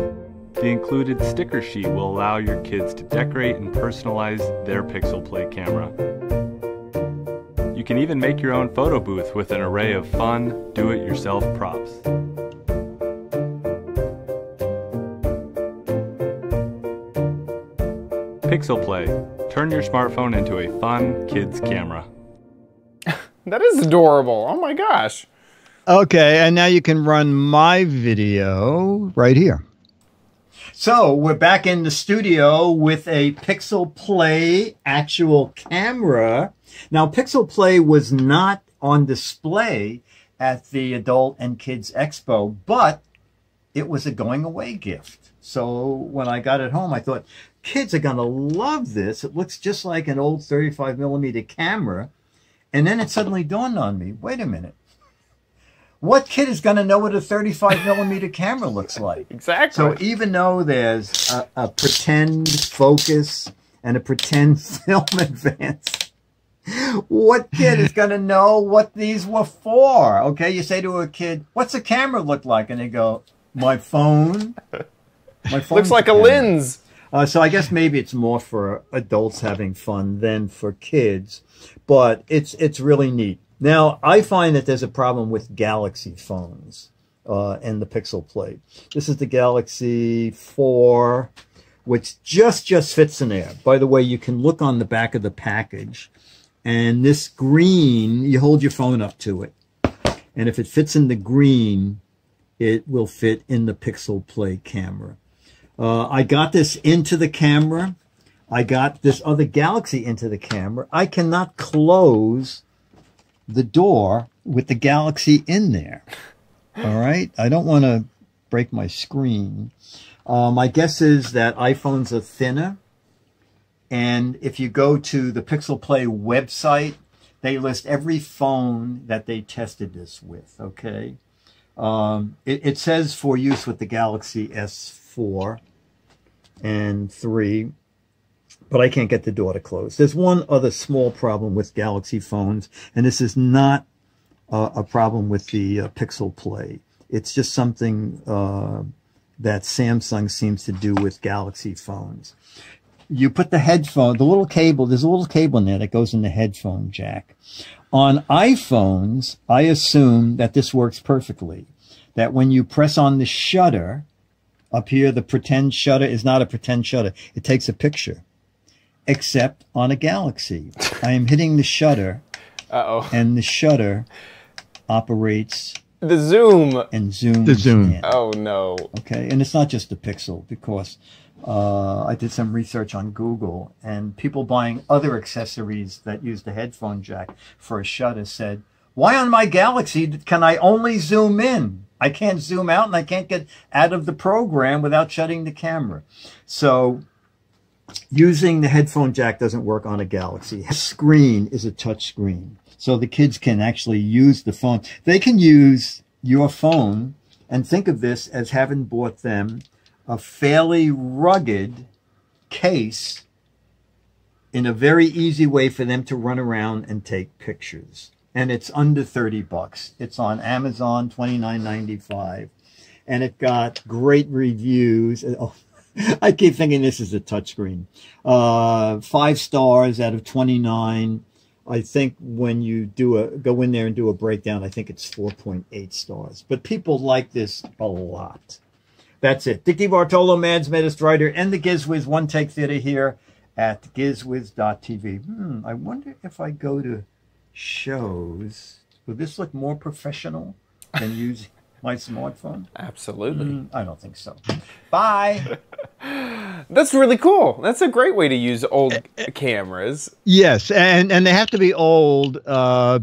The included sticker sheet will allow your kids to decorate and personalize their Pixel Play camera. You can even make your own photo booth with an array of fun, do-it-yourself props. Pixel Play. Turn your smartphone into a fun kids camera. That is adorable. Oh my gosh. Okay, and now you can run my video right here. So we're back in the studio with a Pixel Play actual camera. Now, Pixel Play was not on display at the Adult and Kids Expo, but it was a going away gift. So when I got it home, I thought, kids are going to love this. It looks just like an old 35mm camera. And then it suddenly dawned on me, wait a minute. What kid is going to know what a 35 millimeter camera looks like? Exactly. So even though there's a pretend focus and a pretend film advance, what kid is going to know what these were for? Okay, you say to a kid, what's a camera look like? And they go, my phone. My phone looks like a lens. So I guess maybe it's more for adults having fun than for kids, but it's really neat. Now, I find that there's a problem with Galaxy phones and the Pixel Play. This is the Galaxy 4, which just fits in there. By the way, you can look on the back of the package, and this green, you hold your phone up to it, and if it fits in the green, it will fit in the Pixel Play camera. I got this into the camera. I got this other Galaxy into the camera. I cannot close the door with the Galaxy in there. All right? I don't want to break my screen. My guess is that iPhones are thinner. And if you go to the Pixel Play website, they list every phone that they tested this with, okay? It says for use with the Galaxy S4 and 3, but I can't get the door to close. There's one other small problem with Galaxy phones, and this is not a problem with the Pixel Play. It's just something that Samsung seems to do with Galaxy phones. You put the headphone, the little cable, there's a little cable in there that goes in the headphone jack. On iPhones, I assume that this works perfectly, that when you press on the shutter, up here, the pretend shutter is not a pretend shutter. It takes a picture, except on a Galaxy. I am hitting the shutter, and the shutter operates the zoom and zooms the zoom. in. Oh, no. Okay, and it's not just the Pixel, because I did some research on Google, and people buying other accessories that use the headphone jack for a shutter said, why on my Galaxy can I only zoom in? I can't zoom out, and I can't get out of the program without shutting the camera. So using the headphone jack doesn't work on a Galaxy. The screen is a touch screen, so the kids can actually use the phone. They can use your phone, and think of this as having bought them a fairly rugged case in a very easy way for them to run around and take pictures. And it's under 30 bucks. It's on Amazon, $29.95. And it got great reviews. Oh, I keep thinking this is a touchscreen. 5 stars out of 29. I think when you go in there and do a breakdown, I think it's 4.8 stars. But people like this a lot. That's it. Dickie Bartolo, Mads Medistrider, and the Giz Wiz One Take Theater here at gizwiz.tv. I wonder if I go to shows, will this look more professional than using my smartphone? Absolutely. I don't think so. Bye. That's really cool. That's a great way to use old cameras. Yes, and they have to be old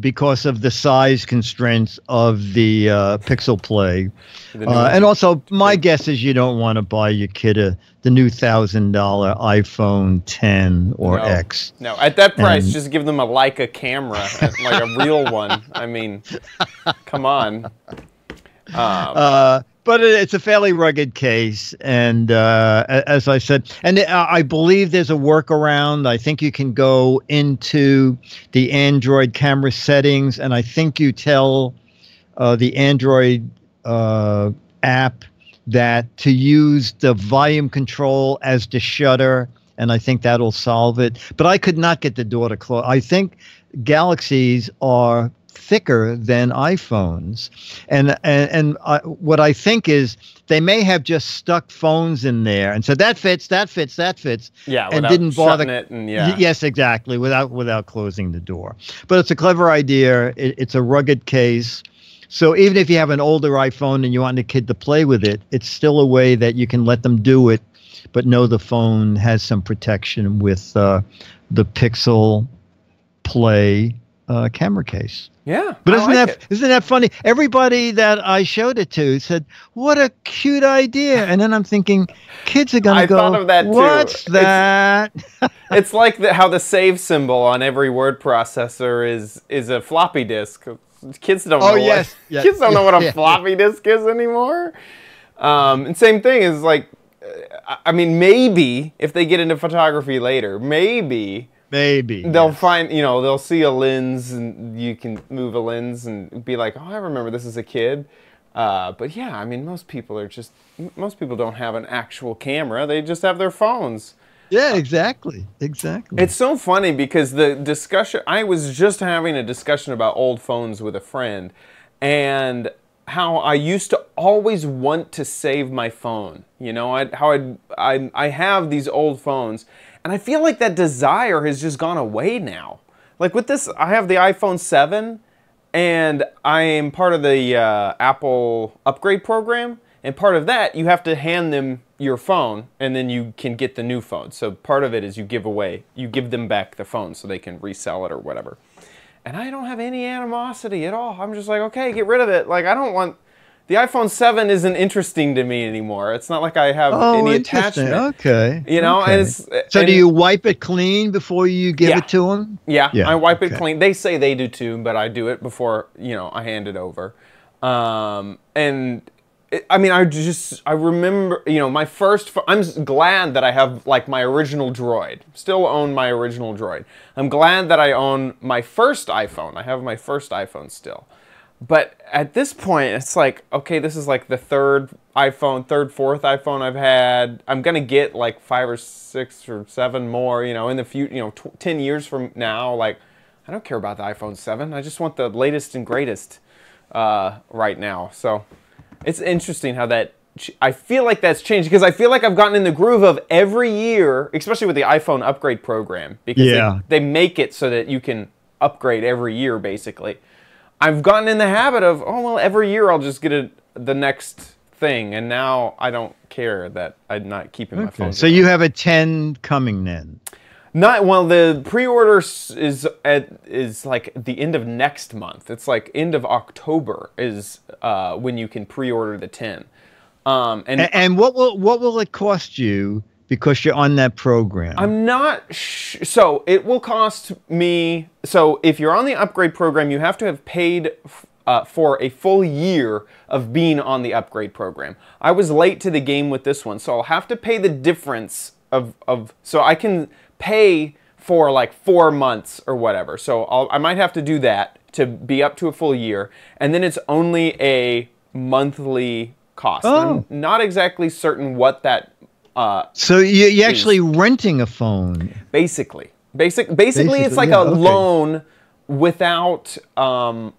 because of the size constraints of the Pixel Play. And also, my guess is you don't want to buy your kid the new $1,000 iPhone 10 or X. No, at that price, just give them a Leica camera, like a real one. I mean, come on. But it's a fairly rugged case, and as I said, and I believe there's a workaround. I think you can go into the Android camera settings, and I think you tell the Android app that to use the volume control as the shutter, and I think that'll solve it. But I could not get the door to close. I think Galaxies are thicker than iPhones, and what I think is they may have just stuck phones in there and said that fits, yeah, and didn't bother it, and yes, exactly, without closing the door. But it's a clever idea. It's a rugged case, so even if you have an older iPhone and you want a kid to play with it, it's still a way that you can let them do it, but know the phone has some protection with the Pixel Play camera case. Yeah, But I isn't like that it. isn't that funny? Everybody that I showed it to said, "What a cute idea!" And then I'm thinking, kids are gonna I go, thought of that too. "What's that?" It's like how the save symbol on every word processor is a floppy disk. Kids don't know. yes, what, yes, kids don't know what a yeah. floppy disk is anymore. And same thing is like, I mean, maybe if they get into photography later, maybe they'll find, you know, they'll see a lens and you can move a lens and be like, oh, I remember this as a kid. But yeah, I mean, most people don't have an actual camera. They just have their phones. Yeah, exactly. It's so funny because the discussion, I was just having a discussion about old phones with a friend and how I used to always want to save my phone. You know, I have these old phones and I feel like that desire has just gone away now. Like with this, I have the iPhone 7 and I am part of the Apple upgrade program. And part of that, you have to hand them your phone, and then you can get the new phone. So part of it is you give them back the phone so they can resell it or whatever. And I don't have any animosity at all. I'm just like, okay, get rid of it. Like, I don't want... The iPhone 7 isn't interesting to me anymore. It's not like I have any attachment. Okay. You know, okay. and it's... So do you wipe it clean before you give it to them? Yeah, I wipe it clean. They say they do too, but I do it before, you know, I hand it over. I mean, I remember, you know, my first, I'm glad that I have, like, my original Droid. Still own my original Droid. I'm glad that I own my first iPhone. I have my first iPhone still. But at this point, it's like, okay, this is like the fourth iPhone I've had. I'm going to get like 5 or 6 or 7 more, you know, in the future, you know, 10 years from now. Like, I don't care about the iPhone 7. I just want the latest and greatest right now. So... It's interesting how that, I feel like that's changed because I feel like I've gotten in the groove of every year, especially with the iPhone upgrade program, because they make it so that you can upgrade every year, basically. I've gotten in the habit of, oh, well, every year I'll just get the next thing, and now I don't care that I'm not keeping my phone. So you have a 10 coming then? Not well. The pre-order is like the end of next month. It's like end of October is when you can pre-order the 10. And what will it cost you because you're on that program? I'm not so it will cost me. So if you're on the upgrade program, you have to have paid for a full year of being on the upgrade program. I was late to the game with this one, so I'll have to pay the difference of so I can pay for like 4 months or whatever. So I might have to do that to be up to a full year. And then it's only a monthly cost. Oh. I'm not exactly certain what that so you're actually renting a phone. Basically it's like a loan without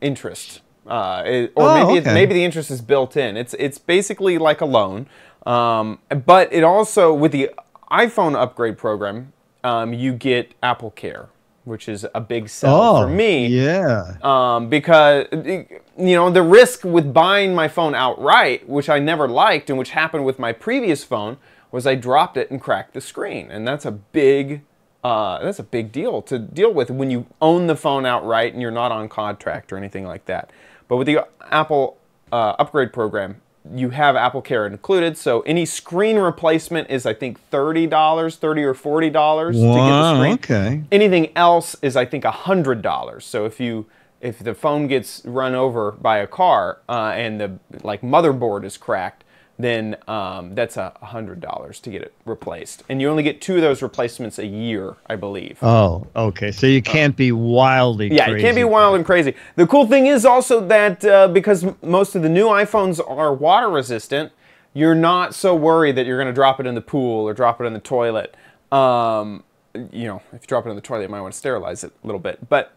interest. Maybe the interest is built in. It's basically like a loan. But it also, with the iPhone upgrade program, you get Apple Care, which is a big sell for me. Yeah. Because, you know, the risk with buying my phone outright, which I never liked and which happened with my previous phone, was I dropped it and cracked the screen. And that's a big deal to deal with when you own the phone outright and you're not on contract or anything like that. But with the Apple upgrade program, you have Apple Care included, so any screen replacement is, I think, $30 or $40 to get the screen. Okay. Anything else is, I think, $100. So if the phone gets run over by a car and the motherboard is cracked, then that's $100 to get it replaced. And you only get 2 of those replacements a year, I believe. Oh, okay. So you can't be wildly crazy. Yeah, you can't be wild and crazy. The cool thing is also that because most of the new iPhones are water resistant, you're not so worried that you're going to drop it in the pool or drop it in the toilet. You know, if you drop it in the toilet, you might want to sterilize it a little bit. But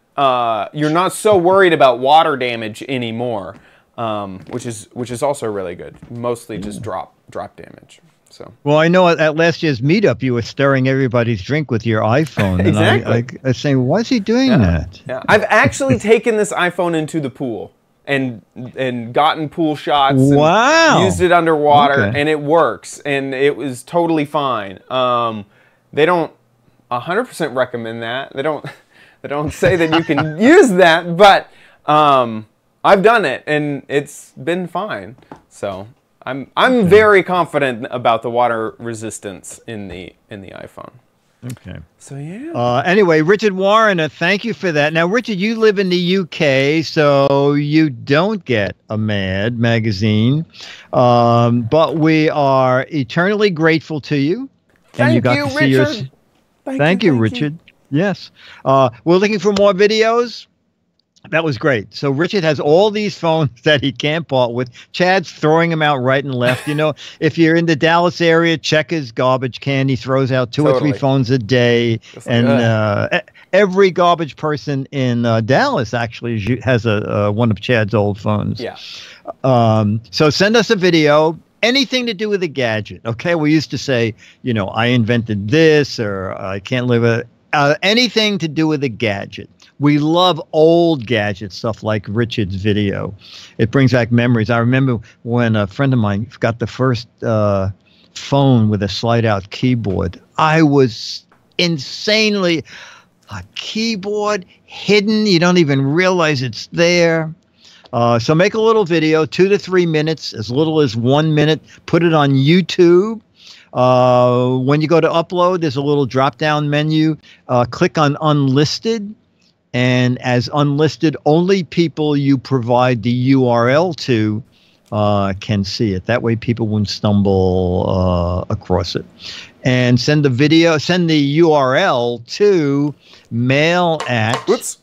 you're not so worried about water damage anymore. Which is also really good. Mostly just drop damage. So. Well, I know at last year's meetup you were stirring everybody's drink with your iPhone. Exactly. And I was saying, why is he doing that? Yeah. I've actually taken this iPhone into the pool and gotten pool shots. And used it underwater, and it works, and it was totally fine. They don't 100% recommend that. They don't say that you can use that, but I've done it and it's been fine. So I'm very confident about the water resistance in the iPhone. Okay. So yeah. Anyway, Richard Warren, thank you for that. Now, Richard, you live in the UK, so you don't get a Mad magazine, but we are eternally grateful to you. Thank you, Richard. Thank you, Richard. Yes. We're looking for more videos. That was great. So Richard has all these phones that he can't part with. Chad's throwing them out right and left. You know, if you're in the Dallas area, check his garbage can. He throws out two or three phones a day. And every garbage person in Dallas actually has one of Chad's old phones. Yeah. So send us a video. Anything to do with a gadget. Okay. We used to say, you know, I invented this, or I can't live a anything to do with a gadget. We love old gadget stuff like Richard's video. It brings back memories. I remember when a friend of mine got the first phone with a slide-out keyboard. I was insanely... A keyboard hidden. You don't even realize it's there. So make a little video, 2 to 3 minutes, as little as 1 minute. Put it on YouTube. When you go to upload, there's a little drop-down menu. Click on Unlisted. And as unlisted, only people you provide the URL to can see it. That way people won't stumble across it. And send the URL to mail at... Whoops.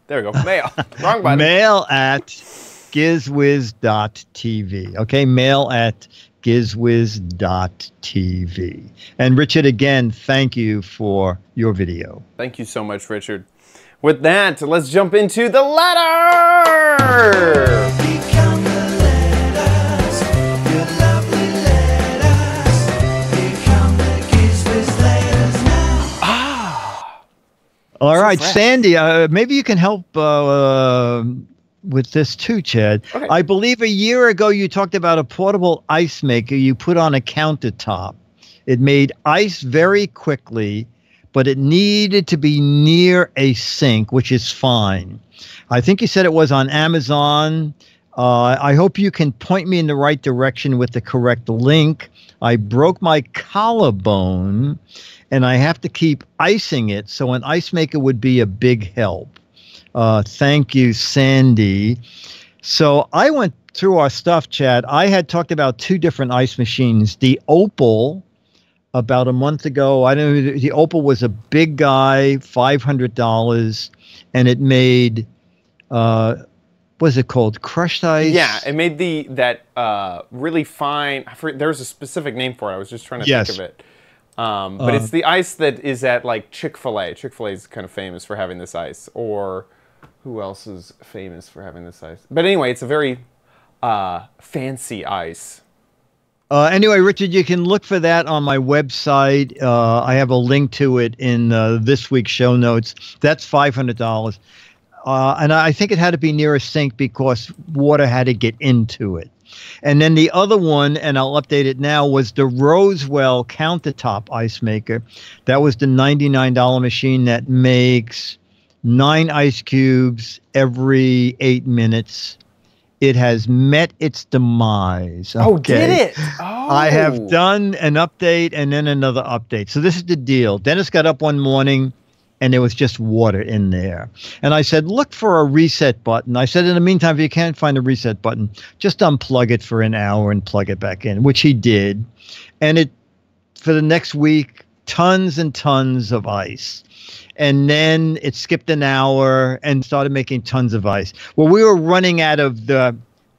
There we go. Mail. Wrong button. Mail at gizwiz.tv. Okay, mail at gizwiz.tv. And Richard, again, thank you for your video. Thank you so much, Richard. With that, let's jump into the letter! Become the letters, your lovely letters. Become the Giz Wiz letters now. All right, fresh. Sandy, maybe you can help with this too, Chad. Okay. I believe a year ago you talked about a portable ice maker you put on a countertop. It made ice very quickly, but it needed to be near a sink, which is fine. I think you said it was on Amazon. I hope you can point me in the right direction with the correct link. I broke my collarbone, and I have to keep icing it, so an ice maker would be a big help. Thank you, Sandy. So I went through our stuff, Chad. I had talked about 2 different ice machines. The Opal... About a month ago, I don't know, the Opal was a big guy, $500, and it made, what was it called? Crushed ice? Yeah, it made that really fine, there's a specific name for it. I was just trying to think of it. But it's the ice that is at like Chick-fil-A. Chick-fil-A is kind of famous for having this ice. Or who else is famous for having this ice? But anyway, it's a very fancy ice. Anyway, Richard, you can look for that on my website. I have a link to it in this week's show notes. That's $500. And I think it had to be near a sink because water had to get into it. And then the other one, and I'll update it now, was the Rosewell countertop ice maker. That was the $99 machine that makes 9 ice cubes every 8 minutes. It has met its demise. Okay? Oh, did it? Oh. I have done an update and then another update. So this is the deal. Dennis got up one morning and there was just water in there. And I said, look for a reset button. I said, in the meantime, if you can't find a reset button, just unplug it for an hour and plug it back in, which he did. And it, for the next week, tons and tons of ice. And then it skipped an hour and started making tons of ice. Well, we were running out of the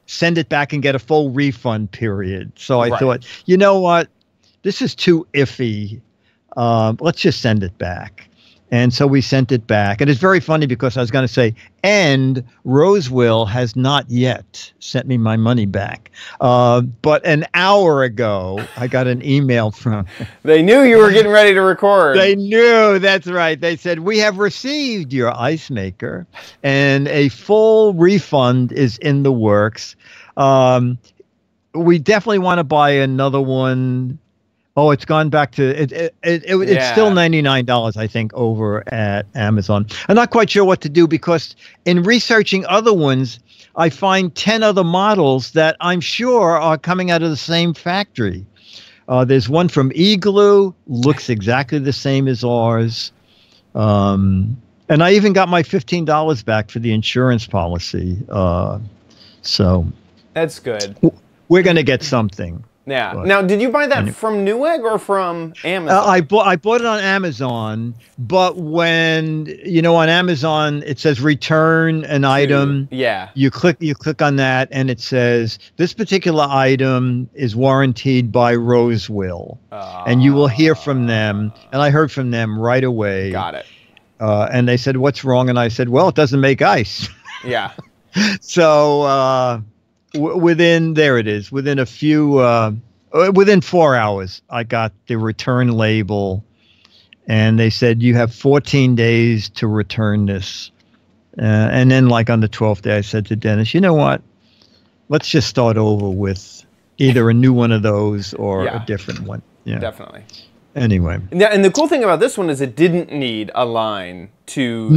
send it back and get a full refund period. So I thought, you know what? This is too iffy. Let's just send it back. And so we sent it back. And it's very funny because I was going to say, and Rosewell has not yet sent me my money back. But an hour ago, I got an email from... They knew you were getting ready to record. They knew, that's right. They said, we have received your ice maker, and a full refund is in the works. We definitely want to buy another one. Oh, it's gone back to it's still $99, I think, over at Amazon. I'm not quite sure what to do because in researching other ones, I find 10 other models that I'm sure are coming out of the same factory. There's one from Igloo, looks exactly the same as ours. And I even got my $15 back for the insurance policy. So that's good. We're going to get something. Yeah. But now, did you buy that from Newegg or from Amazon? I bought it on Amazon, but when on Amazon it says return an item. Yeah. You click on that, and it says this particular item is warranted by Rosewill, and you will hear from them. And I heard from them right away. Got it. And they said, "What's wrong?" And I said, "Well, it doesn't make ice." Yeah. So. Within a few within 4 hours I got the return label, and they said you have 14 days to return this, and then like on the 12th day I said to Dennis, you know what, let's just start over with either a new one of those or a different one. Yeah, definitely. Anyway, and the cool thing about this one is it didn't need a line to it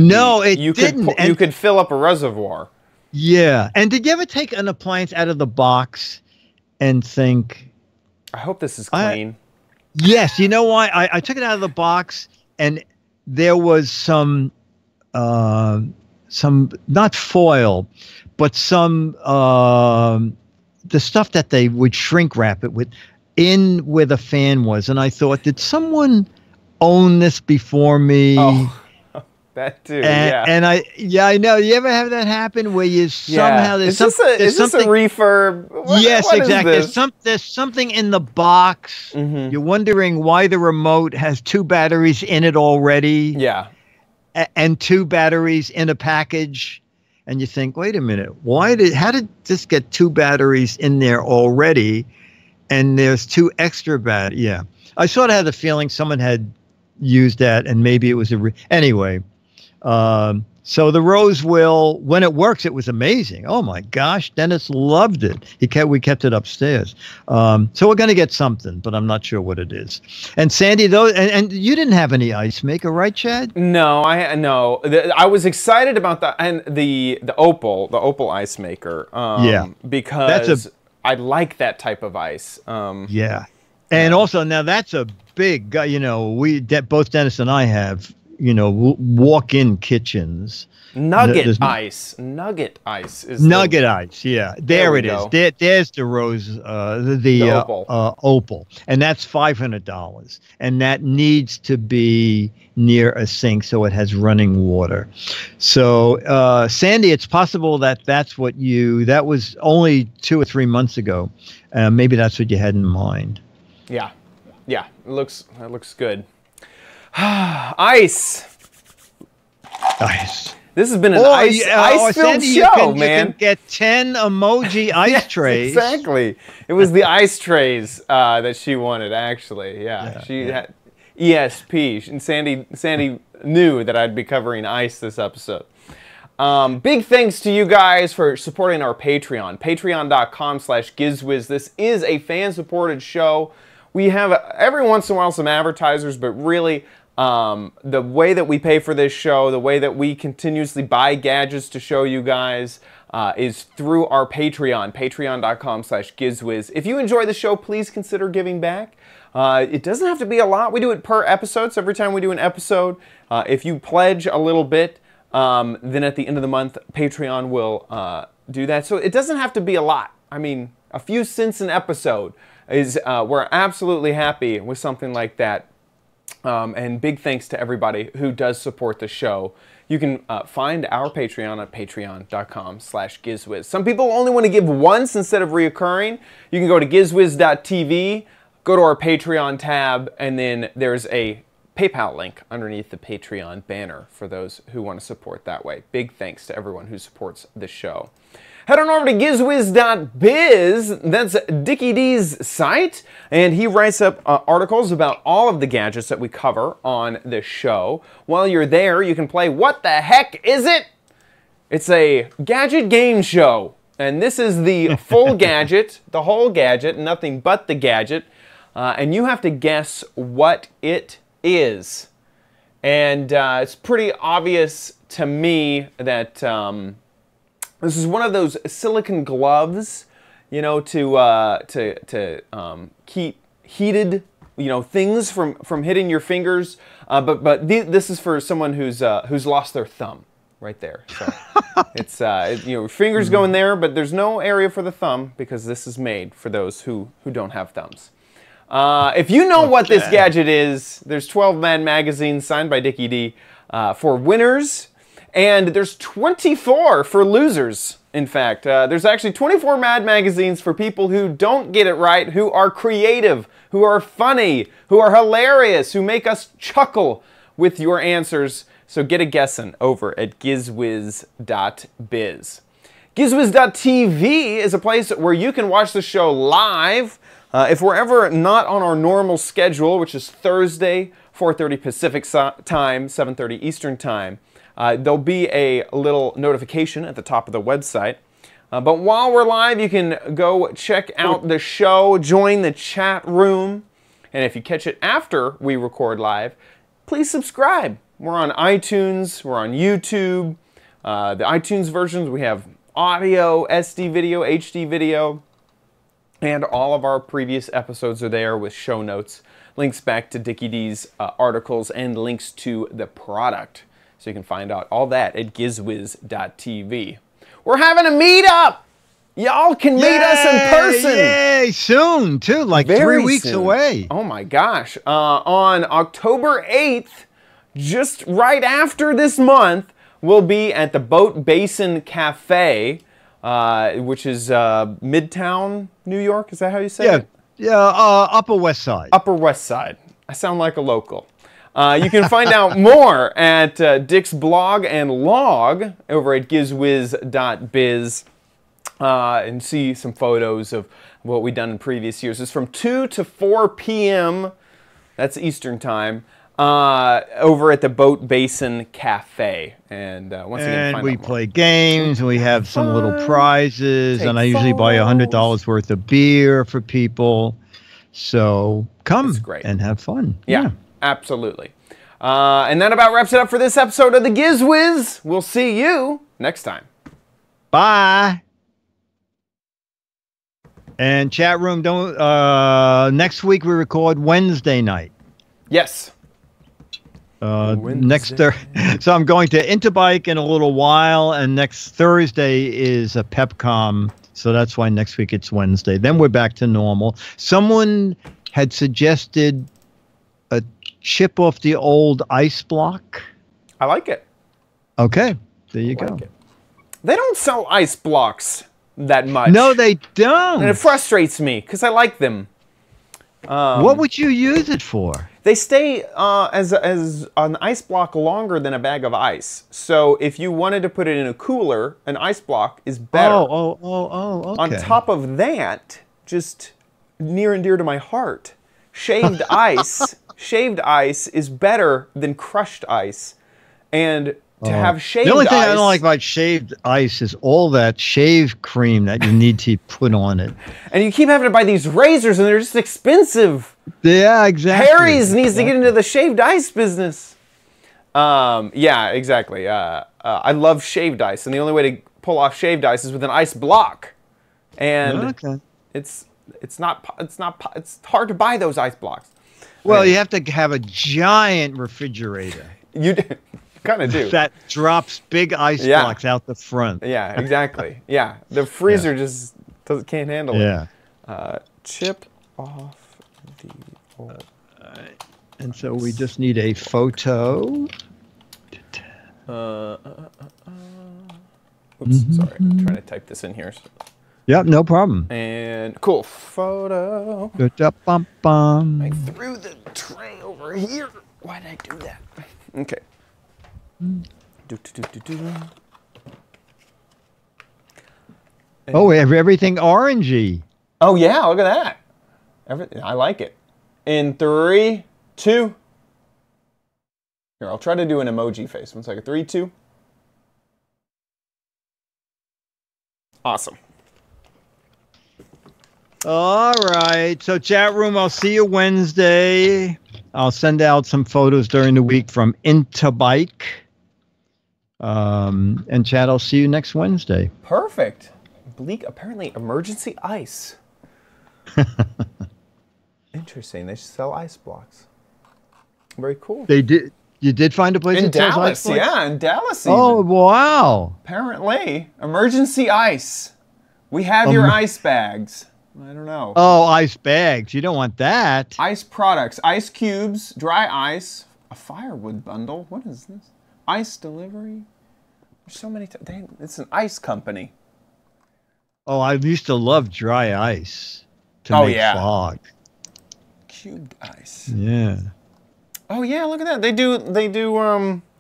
didn't. You could fill up a reservoir. Yeah. And did you ever take an appliance out of the box and think, I hope this is clean? Yes. You know why? I took it out of the box, and there was some not foil, but some the stuff that they would shrink wrap it with in where the fan was. And I thought, did someone own this before me? Oh. That too, and I know. You ever have that happen where you somehow is this a refurb? Yes, what exactly. Is this? There's something in the box. Mm-hmm. You're wondering why the remote has 2 batteries in it already. Yeah, and 2 batteries in a package, and you think, wait a minute, how did this get 2 batteries in there already? And there's 2 extra batteries. Yeah, I sort of had the feeling someone had used that, and maybe it was anyway. So the Rosewill, when it works, it was amazing. Oh my gosh, Dennis loved it. We kept it upstairs. So we're going to get something, but I'm not sure what it is. And Sandy, and you didn't have any ice maker, right, Chad? No, I was excited about the Opal ice maker. Because I like that type of ice. Yeah. And also, now that's a big, both Dennis and I have, walk-in kitchens. Nugget ice is Nugget ice. Yeah, there it is. There's the Opal, and that's $500, and that needs to be near a sink so it has running water. So, Sandy, it's possible that was only 2 or 3 months ago. Maybe that's what you had in mind. Yeah, it looks good. Ice. This has been an ice-filled show, man. You can get 10 emoji ice trays. Exactly. It was the ice trays that she wanted, actually. She had ESP, and Sandy knew that I'd be covering ice this episode. Big thanks to you guys for supporting our Patreon. Patreon.com/GizWiz. This is a fan-supported show. We have every once in a while some advertisers, but really the way that we pay for this show, the way that we continuously buy gadgets to show you guys is through our Patreon, patreon.com/GizWiz. If you enjoy the show, please consider giving back. It doesn't have to be a lot. We do it per episode, so every time we do an episode, if you pledge a little bit, then at the end of the month, Patreon will do that. So it doesn't have to be a lot. I mean, a few cents an episode is, we're absolutely happy with something like that. And big thanks to everybody who does support the show. You can find our Patreon at patreon.com/GizWiz. Some people only want to give once instead of reoccurring. You can go to gizwiz.tv, go to our Patreon tab, and then there's a PayPal link underneath the Patreon banner for those who want to support that way. Big thanks to everyone who supports the show. Head on over to gizwiz.biz. That's Dickie D's site, and he writes up articles about all of the gadgets that we cover on the show. While you're there, you can play What the Heck Is It? It's a gadget game show, and this is the full gadget, the whole gadget, nothing but the gadget. and you have to guess what it is. And it's pretty obvious to me that this is one of those silicone gloves, you know, to keep heated, you know, things from hitting your fingers. But this is for someone who's lost their thumb, right there. So it's you know, your fingers go in there, but there's no area for the thumb because this is made for those who don't have thumbs. If you know what this gadget is, there's 12 Mad magazines signed by Dickie D for winners, and there's 24 for losers. In fact, there's actually 24 Mad magazines for people who don't get it right, who are creative, who are funny, who are hilarious, who make us chuckle with your answers. So get a guessin' over at gizwiz.biz. Gizwiz.tv is a place where you can watch the show live. If we're ever not on our normal schedule, which is Thursday, 4:30 Pacific time, 7:30 Eastern time, there'll be a little notification at the top of the website. But while we're live, you can go check out the show, join the chat room, and if you catch it after we record live, please subscribe. We're on iTunes, we're on YouTube. The iTunes versions, we have audio, SD video, HD video, and all of our previous episodes are there with show notes, links back to Dickie D's articles, and links to the product. So you can find out all that at gizwiz.tv. We're having a meetup! Y'all can meet us in person! Yay! Soon, too, like Very 3 weeks soon. away. Oh my gosh. On October 8th, just right after this month, we'll be at the Boat Basin Cafe, which is Midtown, New York. Is that how you say it? Yeah, Upper West Side. Upper West Side. I sound like a local. You can find out more at Dick's blog and log over at gizwiz.biz and see some photos of what we've done in previous years. It's from 2 to 4 p.m. That's Eastern time. Over at the Boat Basin Cafe. And once again, we play games, and we have some little prizes, and I usually buy $100 worth of beer for people. So come and have fun. Yeah. Absolutely. And that about wraps it up for this episode of the Giz Wiz. We'll see you next time. Bye. And chat room, don't. Next week we record Wednesday night. Yes. Next so I'm going to Interbike in a little while, and next Thursday is a Pepcom. So that's why next week it's Wednesday. Then we're back to normal. Someone had suggested a chip off the old ice block. I like it. Okay, there you go. They don't sell ice blocks that much. No, they don't. And it frustrates me because I like them. What would you use it for? They stay as an ice block longer than a bag of ice. So if you wanted to put it in a cooler, an ice block is better. Oh, okay. On top of that, just near and dear to my heart, shaved ice. Shaved ice is better than crushed ice. And to have shaved ice... The only thing I don't like about shaved ice is all that shave cream that you need to put on it. And you keep having to buy these razors, and they're just expensive. Yeah, exactly. Harry's needs to get into the shaved ice business. Yeah, exactly. I love shaved ice, and the only way to pull off shaved ice is with an ice block. And it's hard to buy those ice blocks. Well, you have to have a giant refrigerator. You kind of do. That drops big ice blocks out the front. Yeah, exactly. Yeah, the freezer just can't handle it. Yeah. Chip off the old. And so we just need a photo. Oops, sorry. I'm trying to type this in here. Yep, no problem. And cool photo. I threw the tray over here. Why did I do that? Okay. Oh, we have everything orangey. Oh yeah, look at that. Everything. I like it. In 3, 2. Here, I'll try to do an emoji face. 1 second. 3, 2. Awesome. All right. So chat room, I'll see you Wednesday. I'll send out some photos during the week from Interbike. And Chad, I'll see you next Wednesday. Perfect. Bleak, apparently emergency ice. Interesting. They sell ice blocks. Very cool. They did. You did find a place in that sells Dallas. ice blocks? Yeah, in Dallas. Even. Oh, wow. Apparently, emergency ice. We have your ice bags. I don't know. Oh, ice bags. You don't want that. Ice products, ice cubes, dry ice, a firewood bundle. What is this? Ice delivery. There's so many. It's an ice company. Oh, I used to love dry ice to make fog. Cubed ice. Yeah. Oh yeah, look at that. They do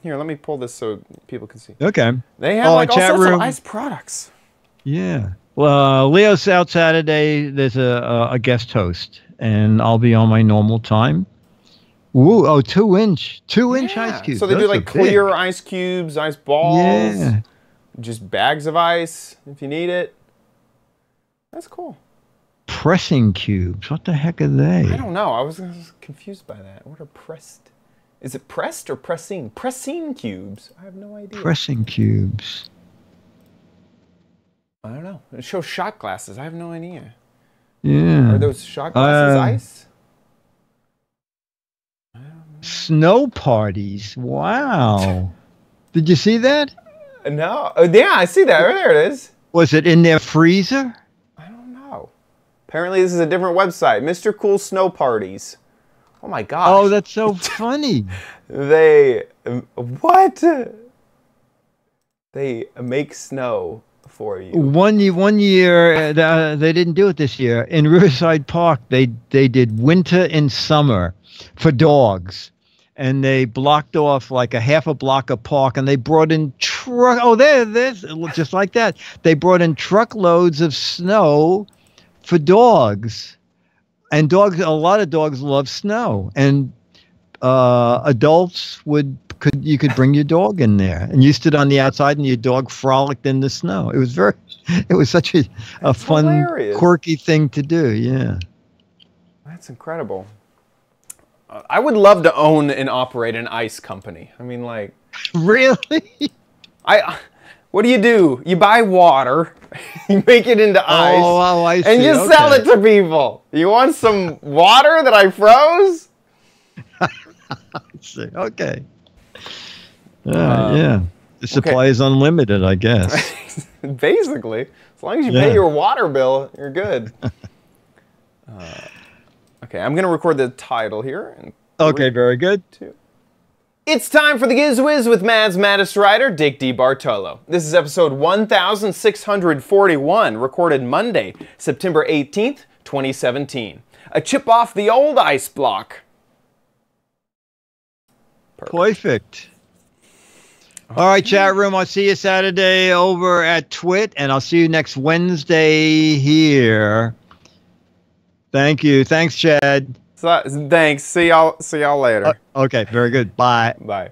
here, let me pull this so people can see. Okay. They have like all chat sorts room. of ice products. Yeah. Well, Leo's out Saturday. There's a guest host, and I'll be on my normal time. Ooh, 2-inch ice cubes. So they do like clear ice cubes, ice balls. Yeah. Just bags of ice if you need it. That's cool. Pressing cubes. What the heck are they? I don't know. I was confused by that. What are pressed? Is it pressed or pressing? Pressing cubes. I have no idea. Pressing cubes. I don't know. It shows shot glasses. I have no idea. Yeah. Are those shot glasses ice? Snow parties. Wow. Did you see that? No. Oh, yeah, I see that. Right there it is. Was it in their freezer? I don't know. Apparently this is a different website. Mr. Cool Snow Parties. Oh my gosh. Oh, that's so funny. What? They make snow for you. One year, they didn't do it this year. In Riverside Park, they did winter and summer for dogs. And they blocked off like a half a block of park, and they brought in there's just like that. They brought in truckloads of snow for dogs, and a lot of dogs love snow, and adults you could bring your dog in there, and you stood on the outside, and your dog frolicked in the snow. It was such a fun, hilarious. Quirky thing to do. Yeah, that's incredible. I would love to own and operate an ice company. I mean, like, really? What do? You buy water, you make it into ice, I see. and you sell it to people. You want some water that I froze? I see. Okay. Yeah. The supply is unlimited, I guess. Basically, as long as you pay your water bill, you're good. Okay, I'm going to record the title here. Okay, very good. 2. It's time for the Giz Wiz with Mad's Maddest writer, Dick D. Bartolo. This is episode 1641, recorded Monday, September 18th, 2017. A chip off the old ice block. Perfect. All right, chat room. I'll see you Saturday over at Twit, and I'll see you next Wednesday here. Thank you. Thanks, Chad. Thanks. See y'all later. Okay, very good. Bye. Bye.